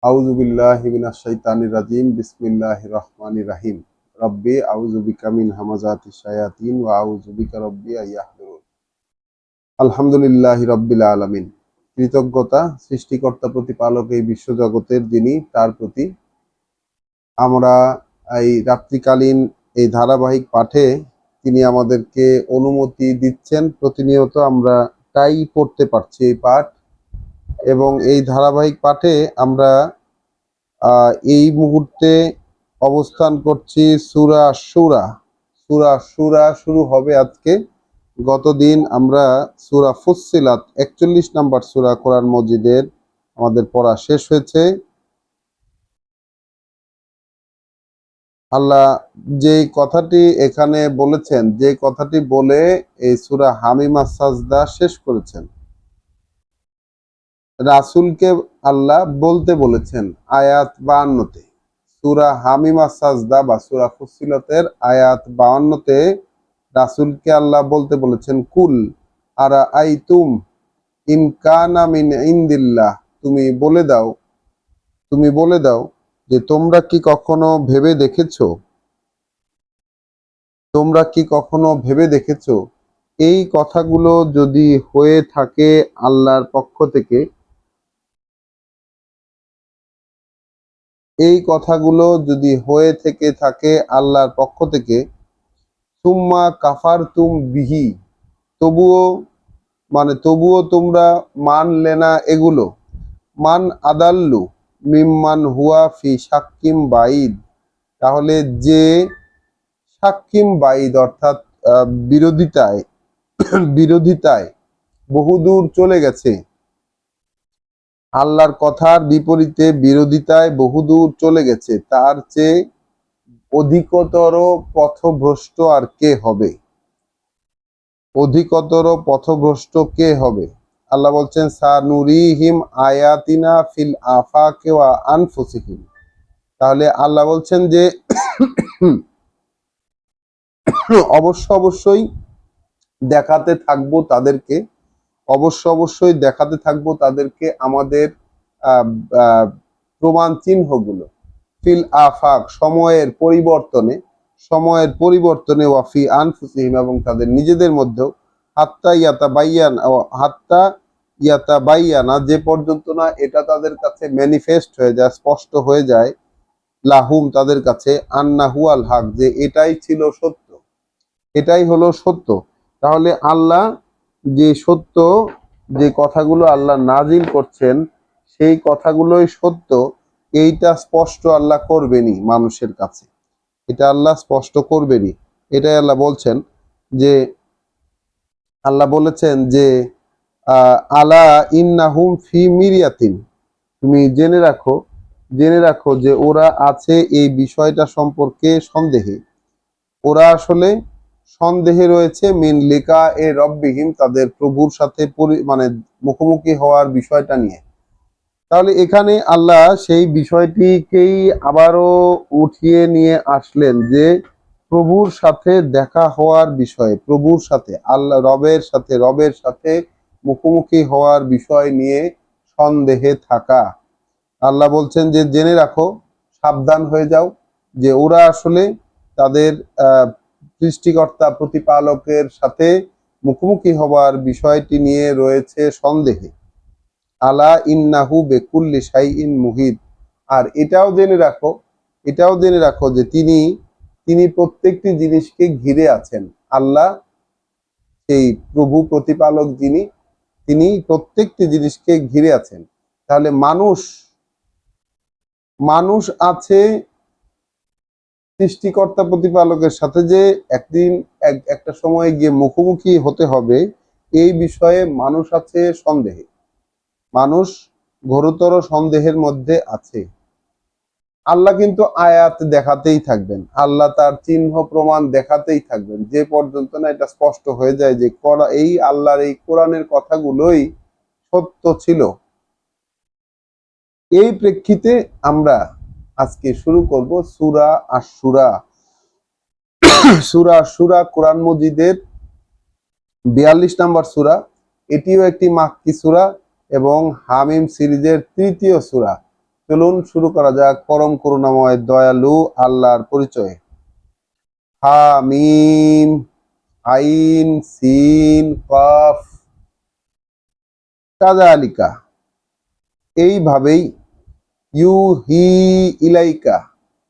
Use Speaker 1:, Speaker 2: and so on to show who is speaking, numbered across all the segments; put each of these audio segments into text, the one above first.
Speaker 1: আউযু বিল্লাহি মিনাশ শাইতানির রাজিম বিসমিল্লাহির রহমানির রহিম রব্বি আউযু বিকা মিন হামাযাতিশ শায়াতিন ওয়া আউযু বিকা রব্বি আইয়াহদুরুন। আলহামদুলিল্লাহি রাব্বিল আলামিন। কৃতজ্ঞতা সৃষ্টিকর্তা প্রতিপালক এই বিশ্বজগতের, যিনি তার প্রতি আমরা এই রাত্রিকালীন এই ধারাবাহিক পাঠে তিনি আমাদেরকে অনুমতি দিচ্ছেন। প্রতিনিয়ত আমরা তাই পড়তে পারছি এই পাঠ, এবং এই ধারাবাহিক পাঠে আমরা এই মুহূর্তে অবস্থান করছি সূরা আশ-শূরা। সূরা আশ-শূরা শুরু হবে আজকে। গতদিন আমরা সূরা ফুসসিলাত ৪১ নম্বর সূরা কোরআন মজিদের আমাদের পড়া শেষ হয়েছে। আল্লাহ যে কথাটি এখানে বলেছেন, যে কথাটি বলে এই সূরা হামিমা সাজদা শেষ করেছেন, রাসূলকে আল্লাহ বলতে বলেছেন আয়াত ৫২-তে। সূরা হামিমা সাজদা বা সূরা ফুসসিলাতের আয়াত ৫২-তে রাসূলকে আল্লাহ বলতে বলেছেন কুল আরাআইতুম ইন কানা মিন ইনদিল্লাহ। তুমি বলে দাও যে তোমরা কি কখনো ভেবে দেখেছো, এই কথাগুলো যদি হয়ে থাকে আল্লাহর পক্ষ থেকে, আল্লাহর পক্ষ থেকে, সুম্মা কাফারতুম বিহি, তবুও তোমরা মানলে না এগুলো। মান আদাল্লু মিম্মান হুয়া ফি শাক্কিম বাইদ, তাহলে যে শাক্কিম বাইদ অর্থাৎ বিরোধিতায় বিরোধিতায় বহুদূর চলে গেছে, আল্লাহর কথার বিপরীতে বিরোধিতায় বহুদূর চলে গেছে, তার চেয়ে অধিকতর পথভ্রষ্ট আর কে হবে? আল্লাহ বলছেন সানুরিহিম আয়াতিনা ফিল আফাকি ওয়া আনফুসিহিম। তাহলে আল্লাহ বলছেন যে অবশ্যই দেখাতে থাকবো তাদেরকে আমাদের প্রমাণ চিহ্নগুলো। ফিল আফাক সময়ের পরিবর্তনে ওয়াফি আনফুসিহিম, এবং তাদের নিজেদের মধ্যেও, হাত্তা ইয়াতাবাইয়ানা, যে পর্যন্ত না এটা তাদের কাছে ম্যানিফেস্ট হয়ে যায়, স্পষ্ট হয়ে যায়, লাহুম, তাদের কাছে, আন্নাহু আল হক, যে এটাই হলো সত্য। তাহলে আল্লাহ যে সত্য, যে কথাগুলো আল্লাহ নাজিল করছেন সেই কথাগুলোই সত্য, এইটা স্পষ্ট আল্লাহ করবেনই মানুষের কাছে, এটা আল্লাহ স্পষ্ট করবেনই। এটাই আল্লাহ বলছেন যে, আল্লাহ বলেছেন যে আলা ইন্নাহুম ফি মিরিয়াতিন, তুমি জেনে রাখো যে ওরা আছে এই বিষয়টা সম্পর্কে সন্দেহে। ওরা আসলে সন্দেহে রয়েছে মিন লিকা এ রব্বিহিম, তাদের প্রভুর সাথে মুখোমুখি হওয়ার বিষয়টা নিয়ে। তাহলে এখানে আল্লাহ সেই বিষয়টিকেই আবারও উঠিয়ে নিয়ে আসলেন, যে প্রভুর সাথে দেখা হওয়ার বিষয়ে, রবের সাথে মুখোমুখি হওয়ার বিষয় নিয়ে সন্দেহে থাকা। আল্লাহ বলছেন যে জেনে রাখো, সাবধান হয়ে যাও, যে ওরা আসলে তাদের সৃষ্টিকর্তা প্রতিপালকের সাথে মুখোমুখি হওয়ার বিষয়টি নিয়ে রয়েছে সন্দেহে। আলা ইন্নাহু বেকুল্লি শাইইন মুহিত। আর এটাও জেনে রাখো যে তিনি প্রত্যেকটি জিনিসকে ঘিরে আছেন। আল্লাহ সেই প্রভু প্রতিপালক যিনি, তিনি প্রত্যেকটি জিনিসকে ঘিরে আছেন। তাহলে মানুষ আছে সৃষ্টিকর্তা প্রতিপালকের সাথে, যে একদিন একটা সময় গিয়ে মুখোমুখি হতে হবে, এই বিষয়ে মানুষ আছে সন্দেহে, মানুষ ঘোরতর সন্দেহের মধ্যে আছে। আল্লাহ কিন্তু আয়াত দেখাতেই থাকবেন, আল্লাহ তার চিহ্ন প্রমাণ দেখাতেই থাকবেন, যে পর্যন্ত না এটা স্পষ্ট হয়ে যায় যে এই আল্লাহর এই কোরআনের কথাগুলোই সত্য ছিল। এই প্রেক্ষিতে আমরা আজকে শুরু করব সূরা আশ-শূরা। সূরা আশ-শূরা কোরআন মজিদের ৪২ নম্বর সূরা। এটিও একটি মাক্কি সূরা এবং হামিম সিরিজের তৃতীয় সূরা। চলুন শুরু করা যাক পরম করুণাময় দয়ালু আল্লাহর পরিচয়ে। হা মিম আইন সিন কফ। কাযালিকা, এইভাবেই, ইউহি ইলাইকা,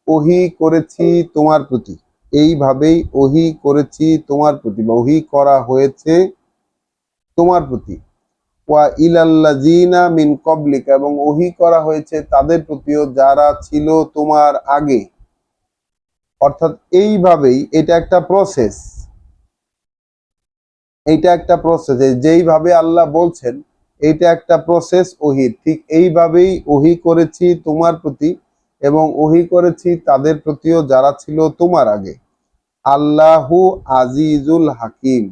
Speaker 1: ওহী করেছি তোমার প্রতি, এইভাবেই ওহী করেছি তোমার প্রতি বা ওহী করা হয়েছে তোমার প্রতি। ওয়া ইলাল্লাযিনা মিন ক্বাবলিকা, এবং ওহী করা হয়েছে তাদের প্রতিও যারা ছিল তোমার আগে। অর্থাৎ এইভাবেই, এটা একটা প্রসেস, যেইভাবে আল্লাহ বলছেন এইটা একটা প্রসেস ওহীর, ঠিক এইভাবেই ওহী করেছি তোমার প্রতি এবং ওহী করেছি তাদের প্রতিও যারা ছিল তোমার আগে। আল্লাহু আজিজুল হাকিম,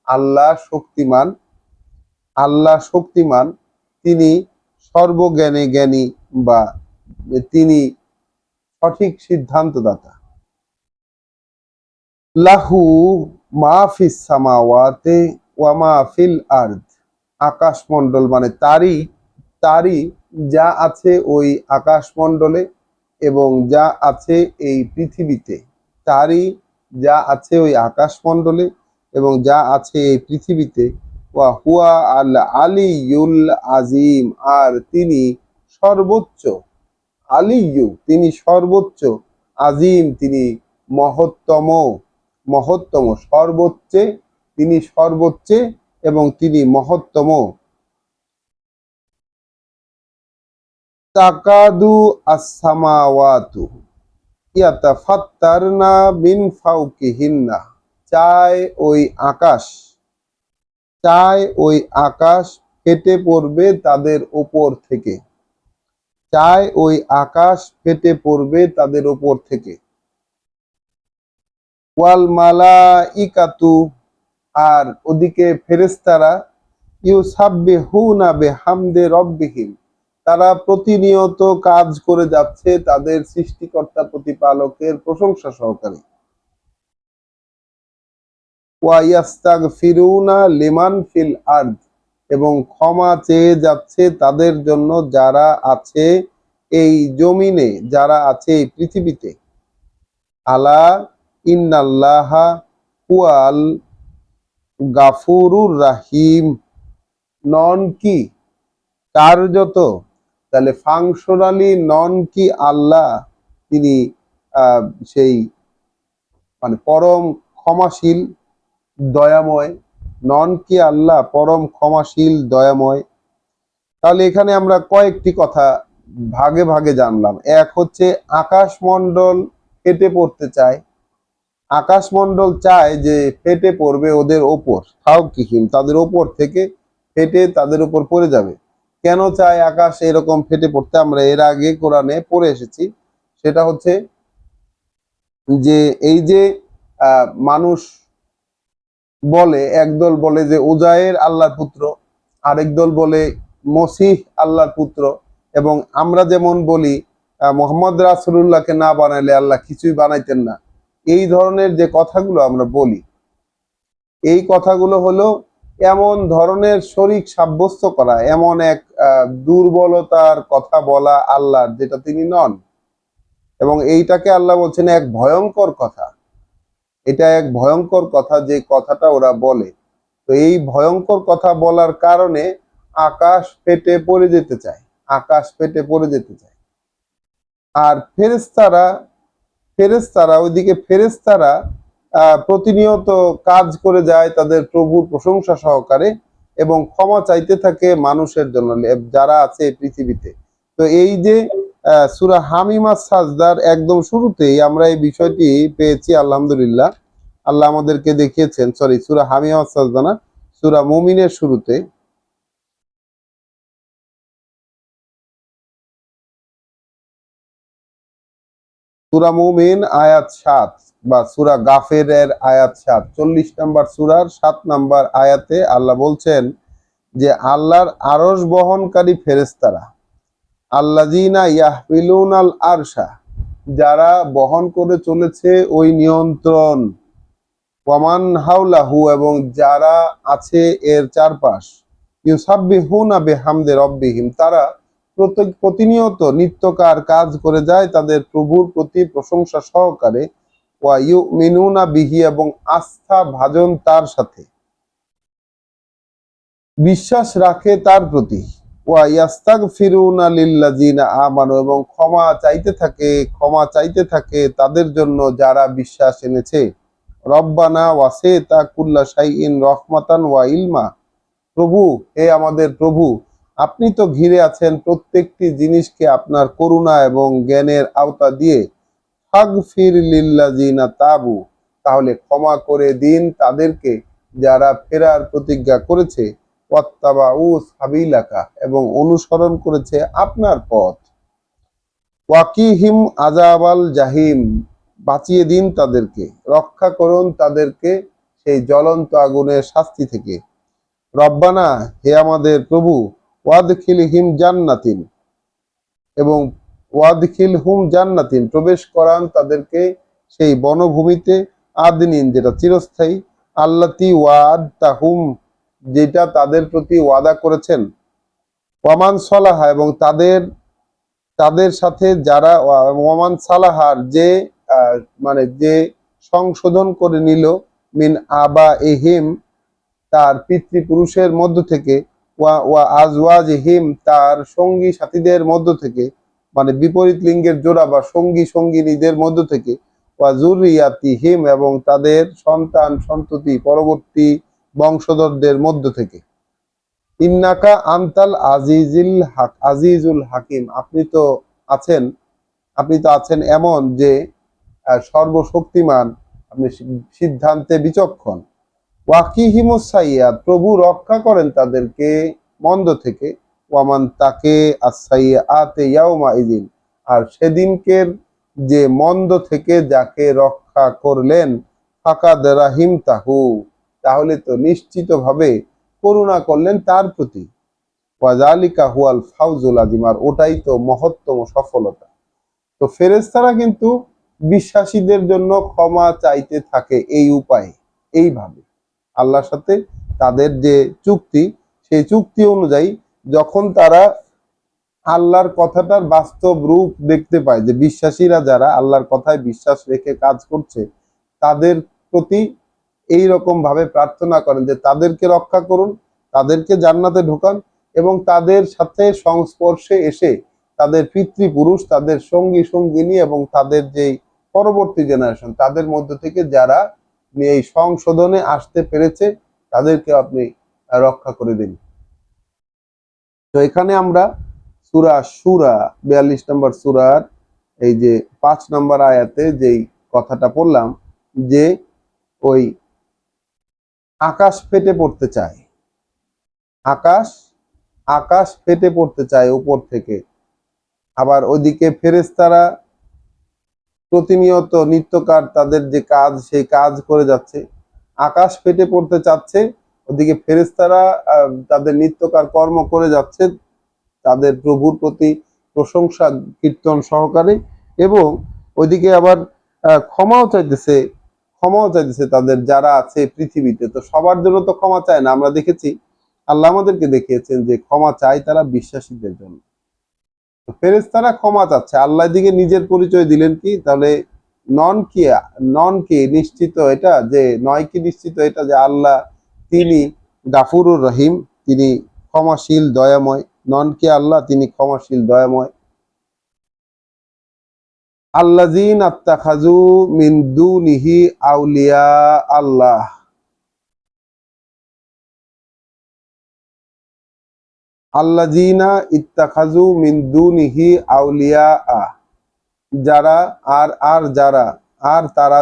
Speaker 1: আল্লাহ শক্তিমান, আল্লাহ শক্তিমান, তিনি সর্বজ্ঞানে জ্ঞানী বা তিনি সঠিক সিদ্ধান্তদাতা। লাহু মা ফিস সামাওয়াতি ওয়া মা ফিল আরদ, আকাশমণ্ডল মানে তারই যা আছে ওই আকাশমণ্ডলে এবং যা আছে এই পৃথিবীতে, তারই যা আছে ওই আকাশমণ্ডলে এবং যা আছে এই পৃথিবীতে। ওয়া হুয়া আল আলিয়ুল আজিম, আর তিনি সর্বোচ্চ, আলিয়ু তিনি সর্বোচ্চ, আজিম তিনি মহত্তম, মহত্তম সর্বোচ্চে, তিনি সর্বোচ্চে এবং তিনি মহত্তম। তাকাদু আসসামাওয়াতু ইয়াতাফাত্তারনা মিন ফাওকিহিন্না, চায় ওই আকাশ, চায় ওই আকাশ ফেটে পড়বে তাদের ওপর থেকে, চায় ওই আকাশ ফেটে পড়বে তাদের ওপর থেকে। ওয়াল মালাইকাতু, আর ওদিকে ফেরেশতারা, ইউসাব্বিহুনা বিহামদি রাব্বিহিম, তারা প্রতিনিয়ত কাজ করে যাচ্ছে তাদের সৃষ্টিকর্তা প্রতিপালকের প্রশংসা সহকারে। ওয়া ইস্তাগফিরুনা লিমান ফিল আরদ, এবং ক্ষমা চেয়ে যাচ্ছে তাদের জন্য যারা আছে এই জমিনে, যারা আছে এই পৃথিবীতে। আলা ইন্নাল্লাহা হুয়াল গাফুরুর রাহিম, নন কি, কার্যত, তাহলে ফাংশনালি নন কি আল্লাহ, তিনি সেই মানে পরম ক্ষমাশীল দয়াময়, নন কি আল্লাহ পরম ক্ষমাশীল দয়াময়। তাহলে এখানে আমরা কয়েকটি কথা ভাগে ভাগে জানলাম। এক হচ্ছে আকাশমণ্ডল ফেটে পড়তে চায়, আকাশমণ্ডল চায় যে ফেটে পড়বে ওদের ওপর, ফাওকিহিম তাদের ওপর থেকে ফেটে তাদের উপর পড়ে যাবে। কেন চায় আকাশ এরকম ফেটে পড়তে, আমরা এর আগে কোরআনে পড়ে এসেছি। সেটা হচ্ছে যে এই যে মানুষ বলে, একদল বলে যে উজায়ের আল্লাহর পুত্র, আরেক দল বলে মসিহ আল্লাহর পুত্র, এবং আমরা যেমন বলি মোহাম্মদ রাসূলুল্লাহকে না বানাইলে আল্লাহ কিছুই বানাইতেন না। এই ধরনের যে কথাগুলো আমরা বলি, এই কথাগুলো হলো এমন ধরনের শরীক সাব্যস্ত করা, এমন এক দুর্বলতার কথা বলা আল্লাহর, যেটা তিনি নন। এবং এইটাকে আল্লাহ বলছেন এক ভয়ঙ্কর কথা, এটা এক ভয়ঙ্কর কথা যে কথাটা ওরা বলে। তো এই ভয়ঙ্কর কথা বলার কারণে আকাশ ফেটে পড়ে যেতে চায়, আকাশ ফেটে পড়ে যেতে চায়। আর ফেরেশতারা, ওইদিকে ফেরেশতারা প্রতিনিয়ত কাজ করে যায় তাদের প্রভুর প্রশংসা সহকারে এবং ক্ষমা চাইতে থাকে মানুষের জন্য যারা আছে পৃথিবীতে। তো এই যে সূরা হামিমা সাজদার একদম শুরুতেই আমরা এই বিষয়টি পেয়েছি, আলহামদুলিল্লাহ। আল্লাহ আমাদেরকে দেখিয়েছেন, সরি সূরা হামিমা সাজদা না, সূরা মুমিনের শুরুতে, সূরা মুমিন আয়াত 7 বা সূরা গাফিরের আয়াত 7, 40 নম্বর সূরার 7 নম্বর আয়াতে আল্লাহ বলছেন যে আল্লাহর আরশ বহনকারী ফেরেশতারা, আল্লাযীনা ইয়াহমিলুনাল আরশা, যারা বহন করে চলেছে ওই নিয়ন্ত্রণ, ওয়ামান হাওলাহু, এবং যারা আছে এর চারপাশ, ইউসাব্বিহুনা বিহামদি রাব্বিহিম, তারা প্রতিনিয়ত নিত্যকার কাজ করে যায় তাদের প্রভুর প্রতি প্রশংসা সহকারে, ওয়া ইউমিনুনা বিহি এবং আস্থা ভাজন তার সাথে, বিশ্বাস রাখে তার প্রতি, ওয়া ইয়াস্তাগফিরুনা লিল্লাযিনা আমানু এবং ক্ষমা চাইতে থাকে তাদের জন্য যারা বিশ্বাস এনেছে। রব্বানা ওয়াসি'তা কুল্লা শাইইন রহমাতান ওয়া ইলমা, প্রভু, হে আমাদের প্রভু, আপনি তো ঘিরে আছেন প্রত্যেকটি জিনিসকে আপনার করুণা এবং জ্ঞানের আওতা দিয়ে। ফাগফির লিল্লাযিনা তাবু, তাহলে ক্ষমা করে দিন তাদেরকে যারা ফেরার প্রতিজ্ঞা করেছে, ওয়াত্তাবাউ সাবিলাকা এবং অনুসরণ করেছে আপনার পথ। ওয়াকিহিম আযাবাল জাহিম, বাঁচিয়ে দিন তাদেরকে, রক্ষা করুন তাদেরকে সেই জ্বলন্ত আগুনের শাস্তি থেকে। রব্বানা, হে আমাদের প্রভু, ওয়াদখিলহিম জান্নাতিন এবং ওয়াদখিলহুম জান্নাতিন, প্রবেশ করান তাদেরকে সেই বনভূমিতে, আদনিন যেটা চিরস্থায়ী, আল্লাতি ওয়াদতাহুম যেটা তাদের প্রতি ওয়াদা করেছেন, ওয়ামান সলাহা এবং তাদের তাদের সাথে যারা, ওয়ামান সালাহার যে মানে যে সংশোধন করে নিল, মিন আবা এহিম তার পিতৃপুরুষের মধ্য থেকে, ওয়া ওয়া আজওয়াজহিম তার সঙ্গী সাথীদের মধ্য থেকে, মানে বিপরীত লিঙ্গের জোড়া বা সঙ্গী সঙ্গিনীদের মধ্য থেকে, ওয়া যুররিয়াতিহিম এবং তাদের সন্তান সন্ততি পরবর্তী বংশধরদের মধ্য থেকে। ইন্নাকা আনতাল আজিজুল হাকিম, আপনি তো আছেন এমন যে সর্বশক্তিমান, আপনি সিদ্ধান্তে বিচক্ষণ। ওয়াকিহিমুস সাইয়্যাত, প্রভু রক্ষা করেন তাদেরকে মন্দ থেকে। ওয়ামান তাকে আস-সাইয়্যাতে ইয়াউমা ইযিন, আর সেদিনকের যে মন্দ থেকে যাকে রক্ষা করলেন, ফাকাদ রাহিমতাহু, তাহলে তো নিশ্চিতভাবে করুণা করলেন তার প্রতি। ওয়া যালিকা হুয়াল ফাউজুল আযীম, আর ওটাই তো মহত্তম সফলতা। তো ফেরেশতারা কিন্তু বিশ্বাসীদের জন্য ক্ষমা চাইতে থাকে এই উপায়ে, এইভাবে আল্লাহর সাথে তাদের যে চুক্তি, সেই চুক্তি অনুযায়ী যখন তারা আল্লাহর কথাটার বাস্তব রূপ দেখতে পায়, যে বিশ্বাসীরা যারা আল্লাহর কথায় বিশ্বাস রেখে কাজ করছে, তাদের প্রতি এই রকম ভাবে প্রার্থনা করেন যে তাদেরকে রক্ষা করুন, তাদেরকে জান্নাতে ঢোকান এবং তাদের সাথে সংস্পর্শে এসে তাদের পিতৃপুরুষ, তাদের সঙ্গী সঙ্গিনী এবং তাদের যেই পরবর্তী জেনারেশন, তাদের মধ্য থেকে যারা এই সংশোধনে আসতে পেরেছে, তাদেরকে আপনি রক্ষা করে দিন। তো এখানে আমরা সূরা সূরা 42 নম্বর সূরার এই যে 5 নম্বর আয়াতে যেই কথাটা পড়লাম, যে ওই আকাশ ফেটে পড়তে চায়, আকাশ আকাশ ফেটে পড়তে চায় উপর থেকে, আবার ওইদিকে ফেরেশতারা প্রতিনিয়ত নিত্যকার তাদের যে কাজ, সেই কাজ করে যাচ্ছে। আকাশ ফেটে পড়তে চাচ্ছে, ওদিকে ফেরেশতারা তাদের নিত্যকার কর্ম করে যাচ্ছে তাদের প্রভুর প্রতি প্রশংসা কীর্তন সহকারে, এবং ওইদিকে আবার ক্ষমাও চাইতেছে তাদের যারা আছে পৃথিবীতে। তো সবার জন্য তো ক্ষমা চায় না, আমরা দেখেছি আল্লাহ আমাদেরকে দেখিয়েছেন যে ক্ষমা চায় তারা বিশ্বাসীদের জন্য। ফেরেশতারা ক্ষমা চাচ্ছে, আল্লাহ দিকে নিজের পরিচয় দিলেন কি, তাহলে নন কি নন কি নিশ্চিত এটা যে নয় কি নিশ্চিত এটা যে আল্লাহ তিনি গাফুরুর রহিম, তিনি ক্ষমাশীল দয়াময়। নন কি আল্লাহ তিনি ক্ষমাশীল দয়াময়। আল্লাযীনা আত্তাখাযু মিন দুনিহি আউলিয়া, আল্লাহ আল্লাযীনা ইত্তাখাযু মিন দুনিহি আউলিয়া, যারা তারা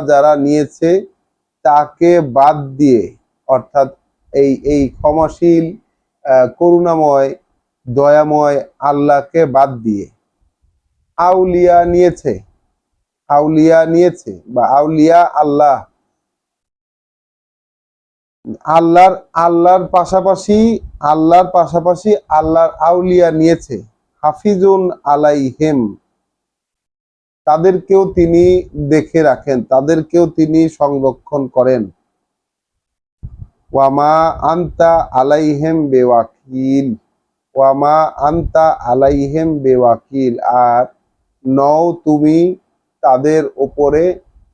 Speaker 1: যারা নিয়েছে, তাকে বাদ দিয়ে, অর্থাৎ এই ক্ষমাশীল করুণাময় দয়াময় আল্লাহকে বাদ দিয়ে আউলিয়া নিয়েছে বা আউলিয়া আল্লাহ, আল্লাহর আল্লাহর পাশাপাশি আল্লাহর আউলিয়া নিয়েছে। হাফিজুন আলাইহিম, তাদেরকেও তিনি দেখে রাখেন, তাদেরকেও তিনি সংরক্ষণ করেন। ওয়ামা আনতা আলাইহিম বেওয়াকিল, ওয়াকিল ওয়ামা আনতা আলাইহিম বেওয়াকিল, আর নও তুমি তাদের ওপরে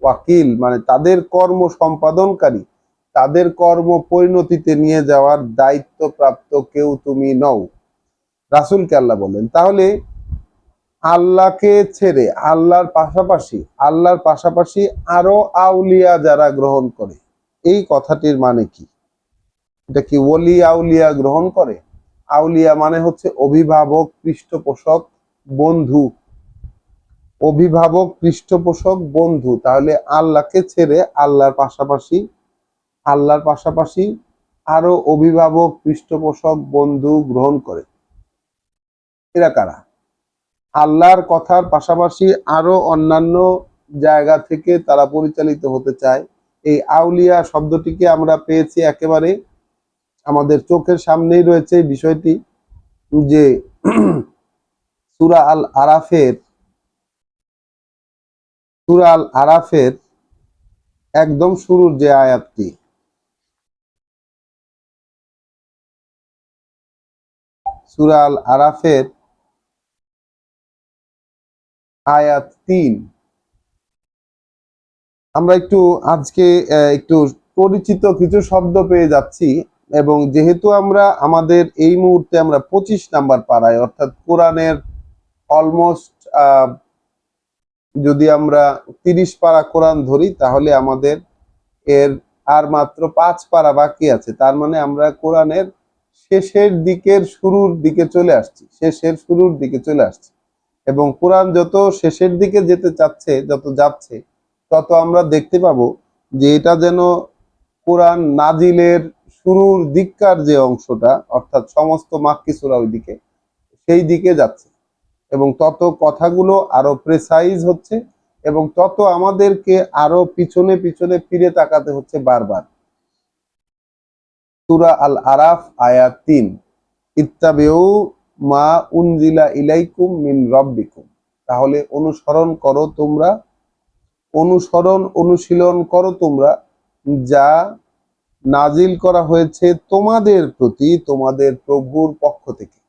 Speaker 1: ওয়াকিল, মানে তাদের কর্ম সম্পাদনকারী, তাদের কর্ম পরিণতিতে নিয়ে যাওয়ার দায়িত্বপ্রাপ্ত কেউ তুমি নও। রাসূলকে আল্লাহ বললেন। তাহলে আল্লাহকে ছেড়ে আল্লাহর পাশাপাশি আরো আউলিয়া যারা গ্রহণ করে, এই কথাটির মানে কি? এটা কি ওলি আউলিয়া গ্রহণ করে? আউলিয়া মানে হচ্ছে অভিভাবক, পৃষ্ঠপোষক, বন্ধু। অভিভাবক, পৃষ্ঠপোষক, বন্ধু। তাহলে আল্লাহকে ছেড়ে আল্লাহর পাশাপাশি আরো অভিভাবক, পৃষ্ঠপোষক, বন্ধু গ্রহণ করে। এরা কারা? আল্লাহর কথার পাশাপাশি আরো অন্যান্য জায়গা থেকে তারা পরিচালিত হতে চায়। এই আউলিয়া শব্দটিকে আমরা পেয়েছি একেবারে আমাদের চোখের সামনেই রয়েছে বিষয়টি, যে সূরা আল আরাফের একদম শুরুর যে আয়াতটি, সূরা আল আরাফের আয়াত ৩। আমরা একটু আজকে একটু পরিচিত কিছু শব্দ পেয়ে যাচ্ছি, এবং যেহেতু আমরা আমাদের এই মুহূর্তে আমরা 25 নাম্বার পাড়ায়, অর্থাৎ কোরআনের অলমোস্ট যদি আমরা 30 পারা কোরআন ধরি, তাহলে আমাদের এর আর মাত্র 5 পারা বাকি আছে। তার মানে আমরা কোরআনের শুরুর দিকে চলে আসছি। এবং কোরআন যত শেষের দিকে যত যাচ্ছে, তত আমরা দেখতে পাবো যে এটা যেন কোরআন নাজিলের শুরুর দিককার যে অংশটা, অর্থাৎ সমস্ত মাক্কি সূরা ওইদিকে, সেই দিকে যাচ্ছে, এবং তত কথাগুলো আরো প্রেসাইজ হচ্ছে, এবং তত আমাদেরকে আরো পিছনে পিছনে ফিরে তাকাতে হচ্ছে বারবার। সূরা আল আরাফ আয়াত ৩, ইত্তাবিউ মা উনজিলা ইলাইকুম মিন রাব্বিকুম। তাহলে অনুশীলন করো তোমরা যা নাজিল করা হয়েছে তোমাদের প্রতি তোমাদের প্রভুর পক্ষ থেকে।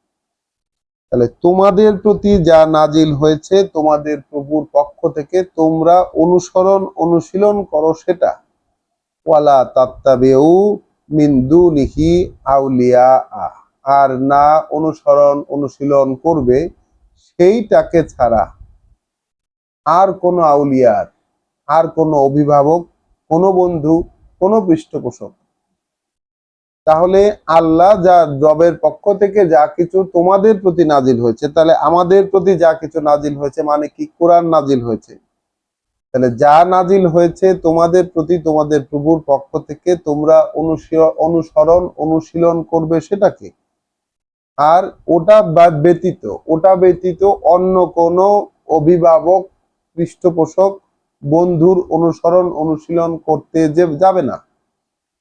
Speaker 1: তাহলে তোমাদের প্রতি যা নাজিল হয়েছে তোমাদের প্রভুর পক্ষ থেকে তোমরা অনুশীলন করো সেটা। ওয়ালা তাত্তাবিউ মিন দুনিহি আউলিয়া, আর না অনুশীলন করবে সেইটাকে ছাড়া আর কোনো আউলিয়ার, আর কোনো অভিভাবক, কোনো বন্ধু, কোনো পৃষ্ঠপোষক। তাহলে আল্লাহ যা রবের পক্ষ থেকে যা কিছু তোমাদের প্রতি নাজিল হয়েছে, তাহলে আমাদের প্রতি যা কিছু নাজিল হয়েছে মানে কি? কোরআন নাজিল হয়েছে। তাহলে যা নাজিল হয়েছে তোমাদের প্রতি তোমাদের প্রভুর পক্ষ থেকে, তোমরা অনুশীলন করবে সেটাকে। আর ওটা ব্যতীত অন্য কোনো অভিভাবক, পৃষ্ঠপোষক, বন্ধুর অনুশীলন করতে যাবে না।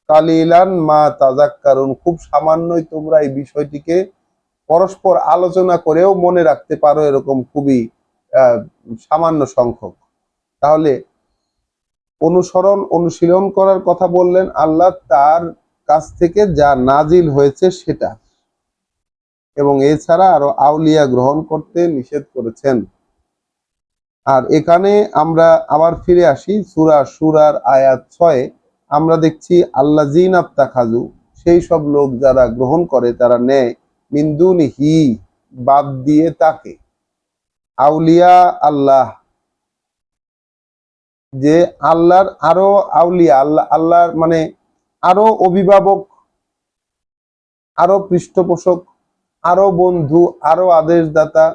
Speaker 1: কালিলান মা তাযাক্কারুন, খুব সামান্যই তোমরা এই বিষয়টিকে পরস্পর আলোচনা করেও মনে রাখতে পারো, এরকম খুবই সামান্য সংখ্যক। তাহলে অনুশীলন করার কথা বললেন আল্লাহ তার কাছ থেকে যা নাজিল হয়েছে সেটা, এবং এছাড়া আরো আউলিয়া গ্রহণ করতে নিষেধ করেছেন। আর এখানে আমরা আবার ফিরে আসি সূরার আয়াত 6, আমরা দেখছি আল্লাযীনা ইত্তাখাযু, সেই সব লোক যারা গ্রহণ করে, তারা নেয় মিন দুনিহি, বাদ দিয়ে তাকে, আউলিয়া আল্লাহ, যে আল্লাহর আরো আউলিয়া, আল্লাহর মানে আরো অভিভাবক, আরো পৃষ্ঠপোষক, আরো বন্ধু, আরো আদেশদাতা,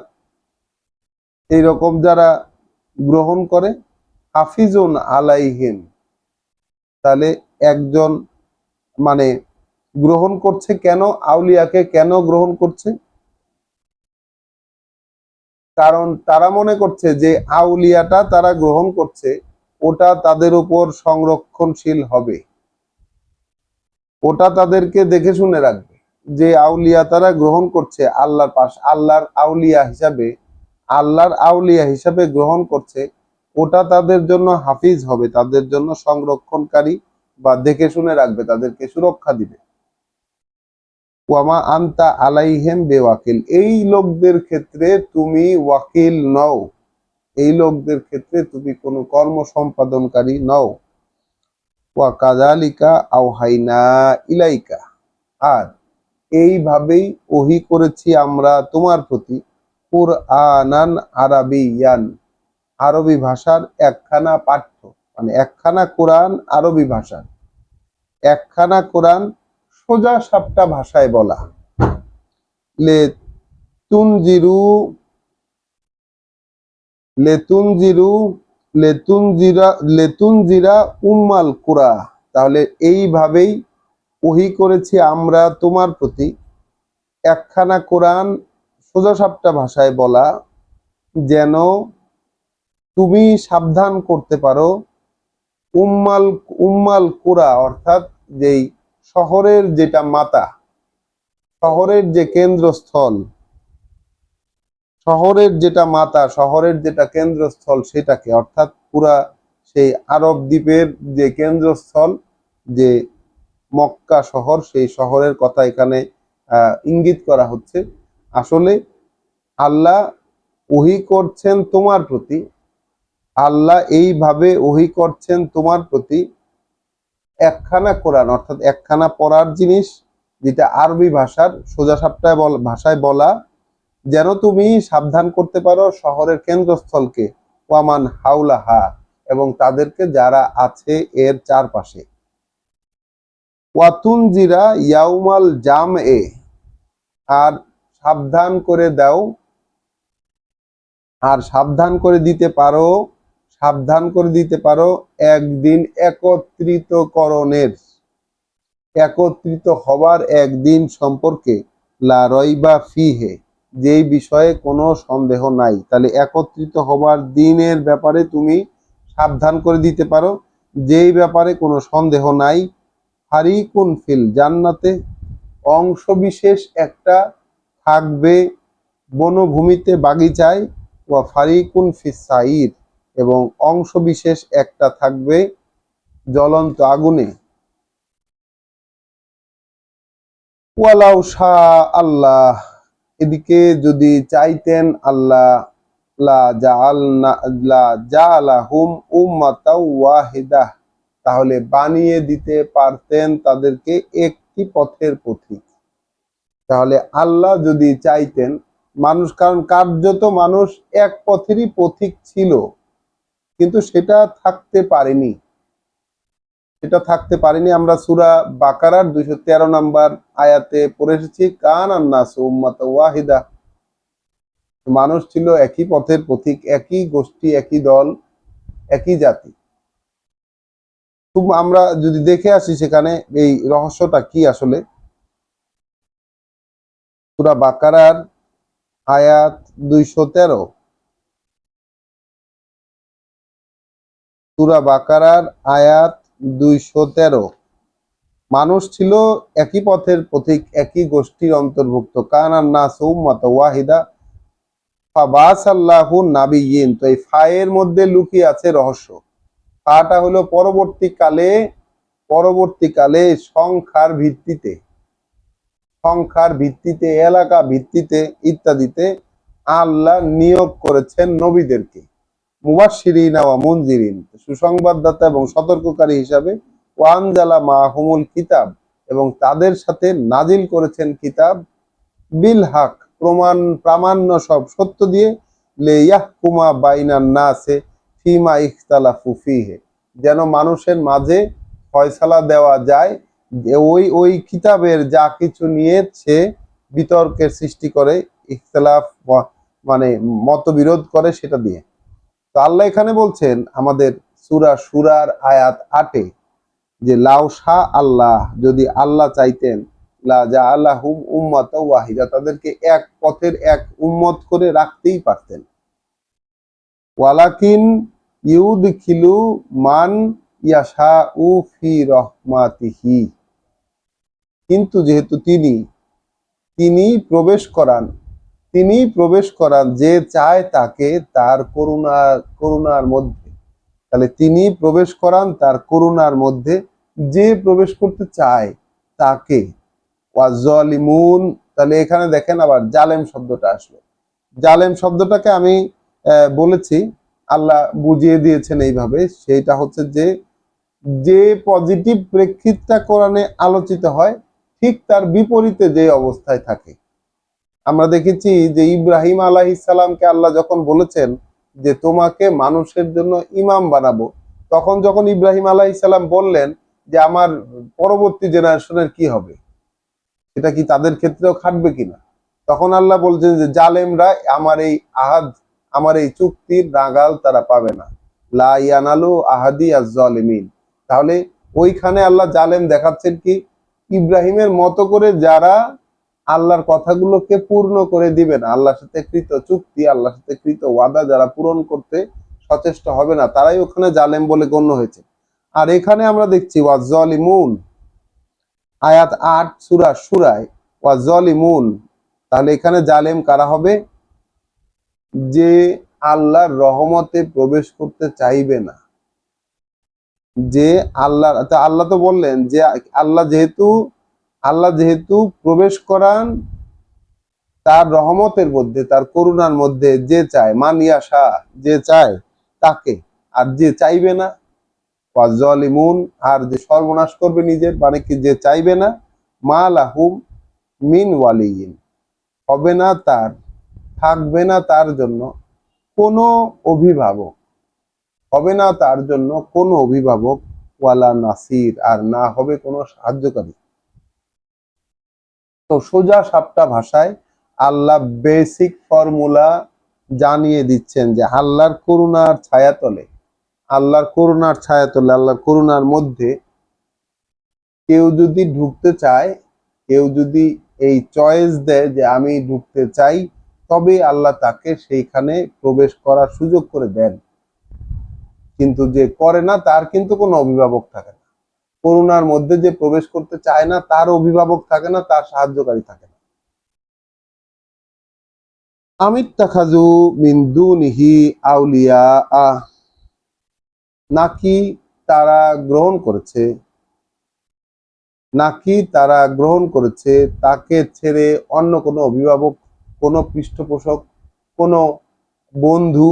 Speaker 1: এইরকম যারা গ্রহণ করে, হাফিজুন আলাইহিম। তাহলে একজন মানে গ্রহণ করছে কেন? আউলিয়াকে কেন গ্রহণ করছে? কারণ তারা মনে করছে যে আউলিয়াটা তারা গ্রহণ করছে, ওটা তাদের উপর সংরক্ষণশীল হবে, ওটা তাদেরকে দেখে শুনে রাখবে। যে আউলিয়া তারা গ্রহণ করছে আল্লাহর আউলিয়া হিসাবে গ্রহণ করছে, ওটা তাদের জন্য হাফিজ হবে, তাদের জন্য সংরক্ষণকারী, বা দেখে শুনে রাখবে, তাদেরকে সুরক্ষা দিবে। ওয়ামা আনতা আলাইহিম বেওয়াকিল, এই লোকদের ক্ষেত্রে তুমি ওয়াকিল নও, এই লোকদের ক্ষেত্রে তুমি কোনো কর্ম সম্পাদনকারী নও। ওয়া কাযালিকা আওহাইনা ইলাইকা, আর এইভাবেই ওহী করেছি আমরা তোমার প্রতি কুরআনান আরাবিয়ান, আরবি ভাষার একখানা পাঠ্য, মানে একখানা কোরআন আরবি ভাষার, একখানা কোরআন সোজা সাপটা ভাষায় বলা। লে তুনজিরু লেতুনজিরু লেতুনজিরা উম্মাল কুরা, তাহলে এইভাবেই ওহী করেছি আমরা তোমার প্রতি একখানা কোরআন সোজা সাপটা ভাষায় বলা, যেন তুমি সাবধান করতে পারো উম্মাল উম্মাল কুরা, অর্থাৎ যেই শহরের যেটা মাতা, শহরের যে কেন্দ্রস্থল, শহরের যেটা মাতা, শহরের যেটা কেন্দ্রস্থল সেটাকে, অর্থাৎ পুরা সেই আরব দ্বীপের যে কেন্দ্রস্থল, যে মক্কা শহর, সেই শহরের কথা এখানে ইঙ্গিত করা হচ্ছে। আসলে আল্লাহ ওহী করছেন তোমার প্রতি, আল্লাহ এইভাবে ওহী করছেন তোমার প্রতি একখানা কোরআন, অর্থাৎ একখানা পড়ার জিনিস, যেটা আরবি ভাষার সোজা সাপটায় ভাষায় বলা, যেন তুমি সাবধান করতে পারো শহরের কেন্দ্রস্থলকে, ওয়ামান হাউলাহা, এবং তাদেরকে যারা আছে এর চারপাশে। ওয়াতুনজিরা ইয়াউমাল জামএ, আর সাবধান করে দাও, আর সাবধান করে দিতে পারো, সাবধান করে দিতে পারো একদিন একত্রিতকরণের, একত্রিত হবার একদিন সম্পর্কে, লা রয়বা ফিহে, যেই বিষয়ে কোনো সন্দেহ নাই। তাহলে একত্রিত হবার দিনের ব্যাপারে তুমি সাবধান করে দিতে পারো, যেই ব্যাপারে কোনো সন্দেহ নাই। ফারিকুন ফিল জান্নাতে, অংশবিশেষ একটা থাকবে বনভূমিতে, বাগিচায়। ওয়া ফারিকুন ফিস সাইর, এবং অংশবিশেষ একটা থাকবে জ্বলন্ত আগুনে। ওয়ালাউ শা আল্লাহ, এদিকে যদি চাইতেন আল্লাহ, লা জাআলনা লা জাআলাহুম উম্মাতাও ওয়াহিদাহ, তাহলে বানিয়ে দিতে পারতেন তাদেরকে একটি পথের পথিক। তাহলে আল্লাহ যদি চাইতেন, মানুষ, কারণ কার্যত মানুষ এক পথেরই পথিক ছিল, কিন্তু সেটা থাকতে পারেনি, সেটা থাকতে পারেনি। আমরা সূরা বাকারার 213 নম্বর আয়াতে পড়ে এসেছি, কানান নাসু উম্মাতাও ওয়াহিদা, মানুষ ছিল একই পথের পথিক, একই গোষ্ঠী, একই দল, একই জাতি। আমরা যদি দেখে আসি সেখানে এই রহস্যটা কি আসলে। সূরা বাকারার আয়াত 213, সূরা বাকারার আয়াত 213, মানুষ ছিল একই পথের পথিক, একই গোষ্ঠীর অন্তর্ভুক্ত। কানান নাসু উম্মাতাও ওয়াহিদা ফাবাসাল্লাহু নাবিয়্যিন, তো এই ফায়ের মধ্যে লুকিয়ে আছে রহস্য। ফাটা হলো পরবর্তীকালে, পরবর্তীকালে সংখ্যার ভিত্তিতে, সংখ্যার ভিত্তিতে, এলাকা ভিত্তিতে ইত্যাদিতে আল্লাহ নিয়োগ করেছেন নবীদেরকে মুবাশশিরিনা ওয়া মুনজিরিন, সুসংবাদদাতা এবং সতর্ককারী হিসাবে। ওয়ানজালা মাহুমুল কিতাব, এবং তাদের সাথে নাজিল করেছেন কিতাব, বিল হক, প্রমাণ প্রামাণ্য সব সত্য দিয়ে, লে ইয়াহকুমা বাইনান নাসে ফিমা ইখতালাফু ফিহে, যেন মানুষের মাঝে ফয়সালা দেওয়া যায় যে ওই ওই কিতাবের যা কিছু নিয়ে সে বিতর্কের সৃষ্টি করে, ইখতিলাফ মানে মতবিরোধ করে, সেটা দিয়ে। তো আল্লাহ এখানে বলছেন আমাদের সূরা শুরার আয়াত 8-এ, যে লাউ শা আল্লাহ, যদি আল্লাহ চাইতেন, লা জাআলাহুম উম্মাতাও ওয়াহিদা, তাদেরকে এক পথের এক উম্মত করে রাখতেই পারতেন। ওয়ালাকিন ইউদখিলু মান ইয়াশাউ ফি রহমাতিহি, কিন্তু যেহেতু তিনি, তিনি প্রবেশ করান, তিনি প্রবেশ করান যে চায় তাকে তার করুণার মধ্যে। তাহলে তিনি প্রবেশ করান তার করুণার মধ্যে, যে প্রবেশ করতে চায় তাকে, ওয়াজ্জালিমুন, তাহলে এখানে দেখেন আবার জালেম শব্দটা আসলো। জালেম শব্দটাকে আমি বলেছি, আল্লাহ বুঝিয়ে দিয়েছেন এইভাবে, সেইটা হচ্ছে যে যে পজিটিভ প্রেক্ষিতটা কোরআনে আলোচিত হয় ঠিক তার বিপরীতে যে অবস্থায় থাকে। আমরা দেখেছি যে ইব্রাহিম আলাইহিস সালামকে আল্লাহ যখন বলেছেন যে তোমাকে মানুষের জন্য ইমাম বানাবো, তখন যখন ইব্রাহিম আলাইহিস সালাম বললেন যে আমার পরবর্তী জেনারেশনের কি হবে, এটা কি তাদের ক্ষেত্রেও খাটবে কিনা, তখন আল্লাহ বলছেন যে জালেমরা আমার এই আহাদ, আমার এই চুক্তির নাগাল তারা পাবে না। লা ইয়ানালু আহাদি আজ-জালিমিন। তাহলে ওইখানে আল্লাহ জালেম দেখাচ্ছেন কি, ইব্রাহিমের মতো করে যারা আল্লাহর কথাগুলোকে পূর্ণ করে দিবে না, আল্লাহর সাথে কৃত চুক্তি, আল্লাহর সাথে কৃত ওয়াদা যারা পূরণ করতে সচেষ্ট হবে না, তারাই ওখানে জালেম বলে গণ্য হয়েছে। আর এখানে আমরা দেখছি ওয়াজ-জালিমুন, আয়াত ৮ সূরা সূরায় ওয়াজ-জালিমুন, তাহলে এখানে জালেম কারা হবে? যে আল্লাহর রহমতে প্রবেশ করতে চাইবে না। যে আল্লাহ তো বললেন যে আল্লাহ যেহেতু প্রবেশ করান তার রহমতের মধ্যে, তার করুণার মধ্যে, যে চায় মান ইয়াশা, যে চায় তাকে, আর যে চাইবে না ওয়াজ-জালিমুন, আর যে সর্বনাশ করবে নিজের, মানে কি যে চাইবে না, মা লাহুম মিন ওয়ালিয়িন, হবে না তার, থাকবে না তার জন্য কোনো অভিভাবক, হবে না তার জন্য কোনো অভিভাবক, ওয়ালা নাসির, আর না হবে কোনো সাহায্যকারী। তো সোজা সাপটা ভাষায় আল্লাহ বেসিক ফর্মুলা জানিয়ে দিচ্ছেন যে আল্লাহর করুণার ছায়াতলে, আল্লাহর করুণার ছায়াতলে, আল্লাহর করুণার মধ্যে কেউ যদি ঢুকতে চায়, কেউ যদি এই চয়েস দেয় যে আমি ঢুকতে চাই, তবে আল্লাহ তাকে সেইখানে প্রবেশ করার সুযোগ করে দেন। কিন্তু যে করে না তার কিন্তু কোনো অভিভাবক থাকে না। করুণার মধ্যে যে প্রবেশ করতে চায় না তার অভিভাবক থাকে না, তার সাহায্যকারী থাকে না। আমিত্তাখাযু মিন দুনিহি আউলিয়া, নাকি তারা গ্রহণ করেছে, নাকি তারা গ্রহণ করেছে তাকে ছেড়ে অন্য কোনো অভিভাবক, কোনো পৃষ্ঠপোষক, কোনো বন্ধু।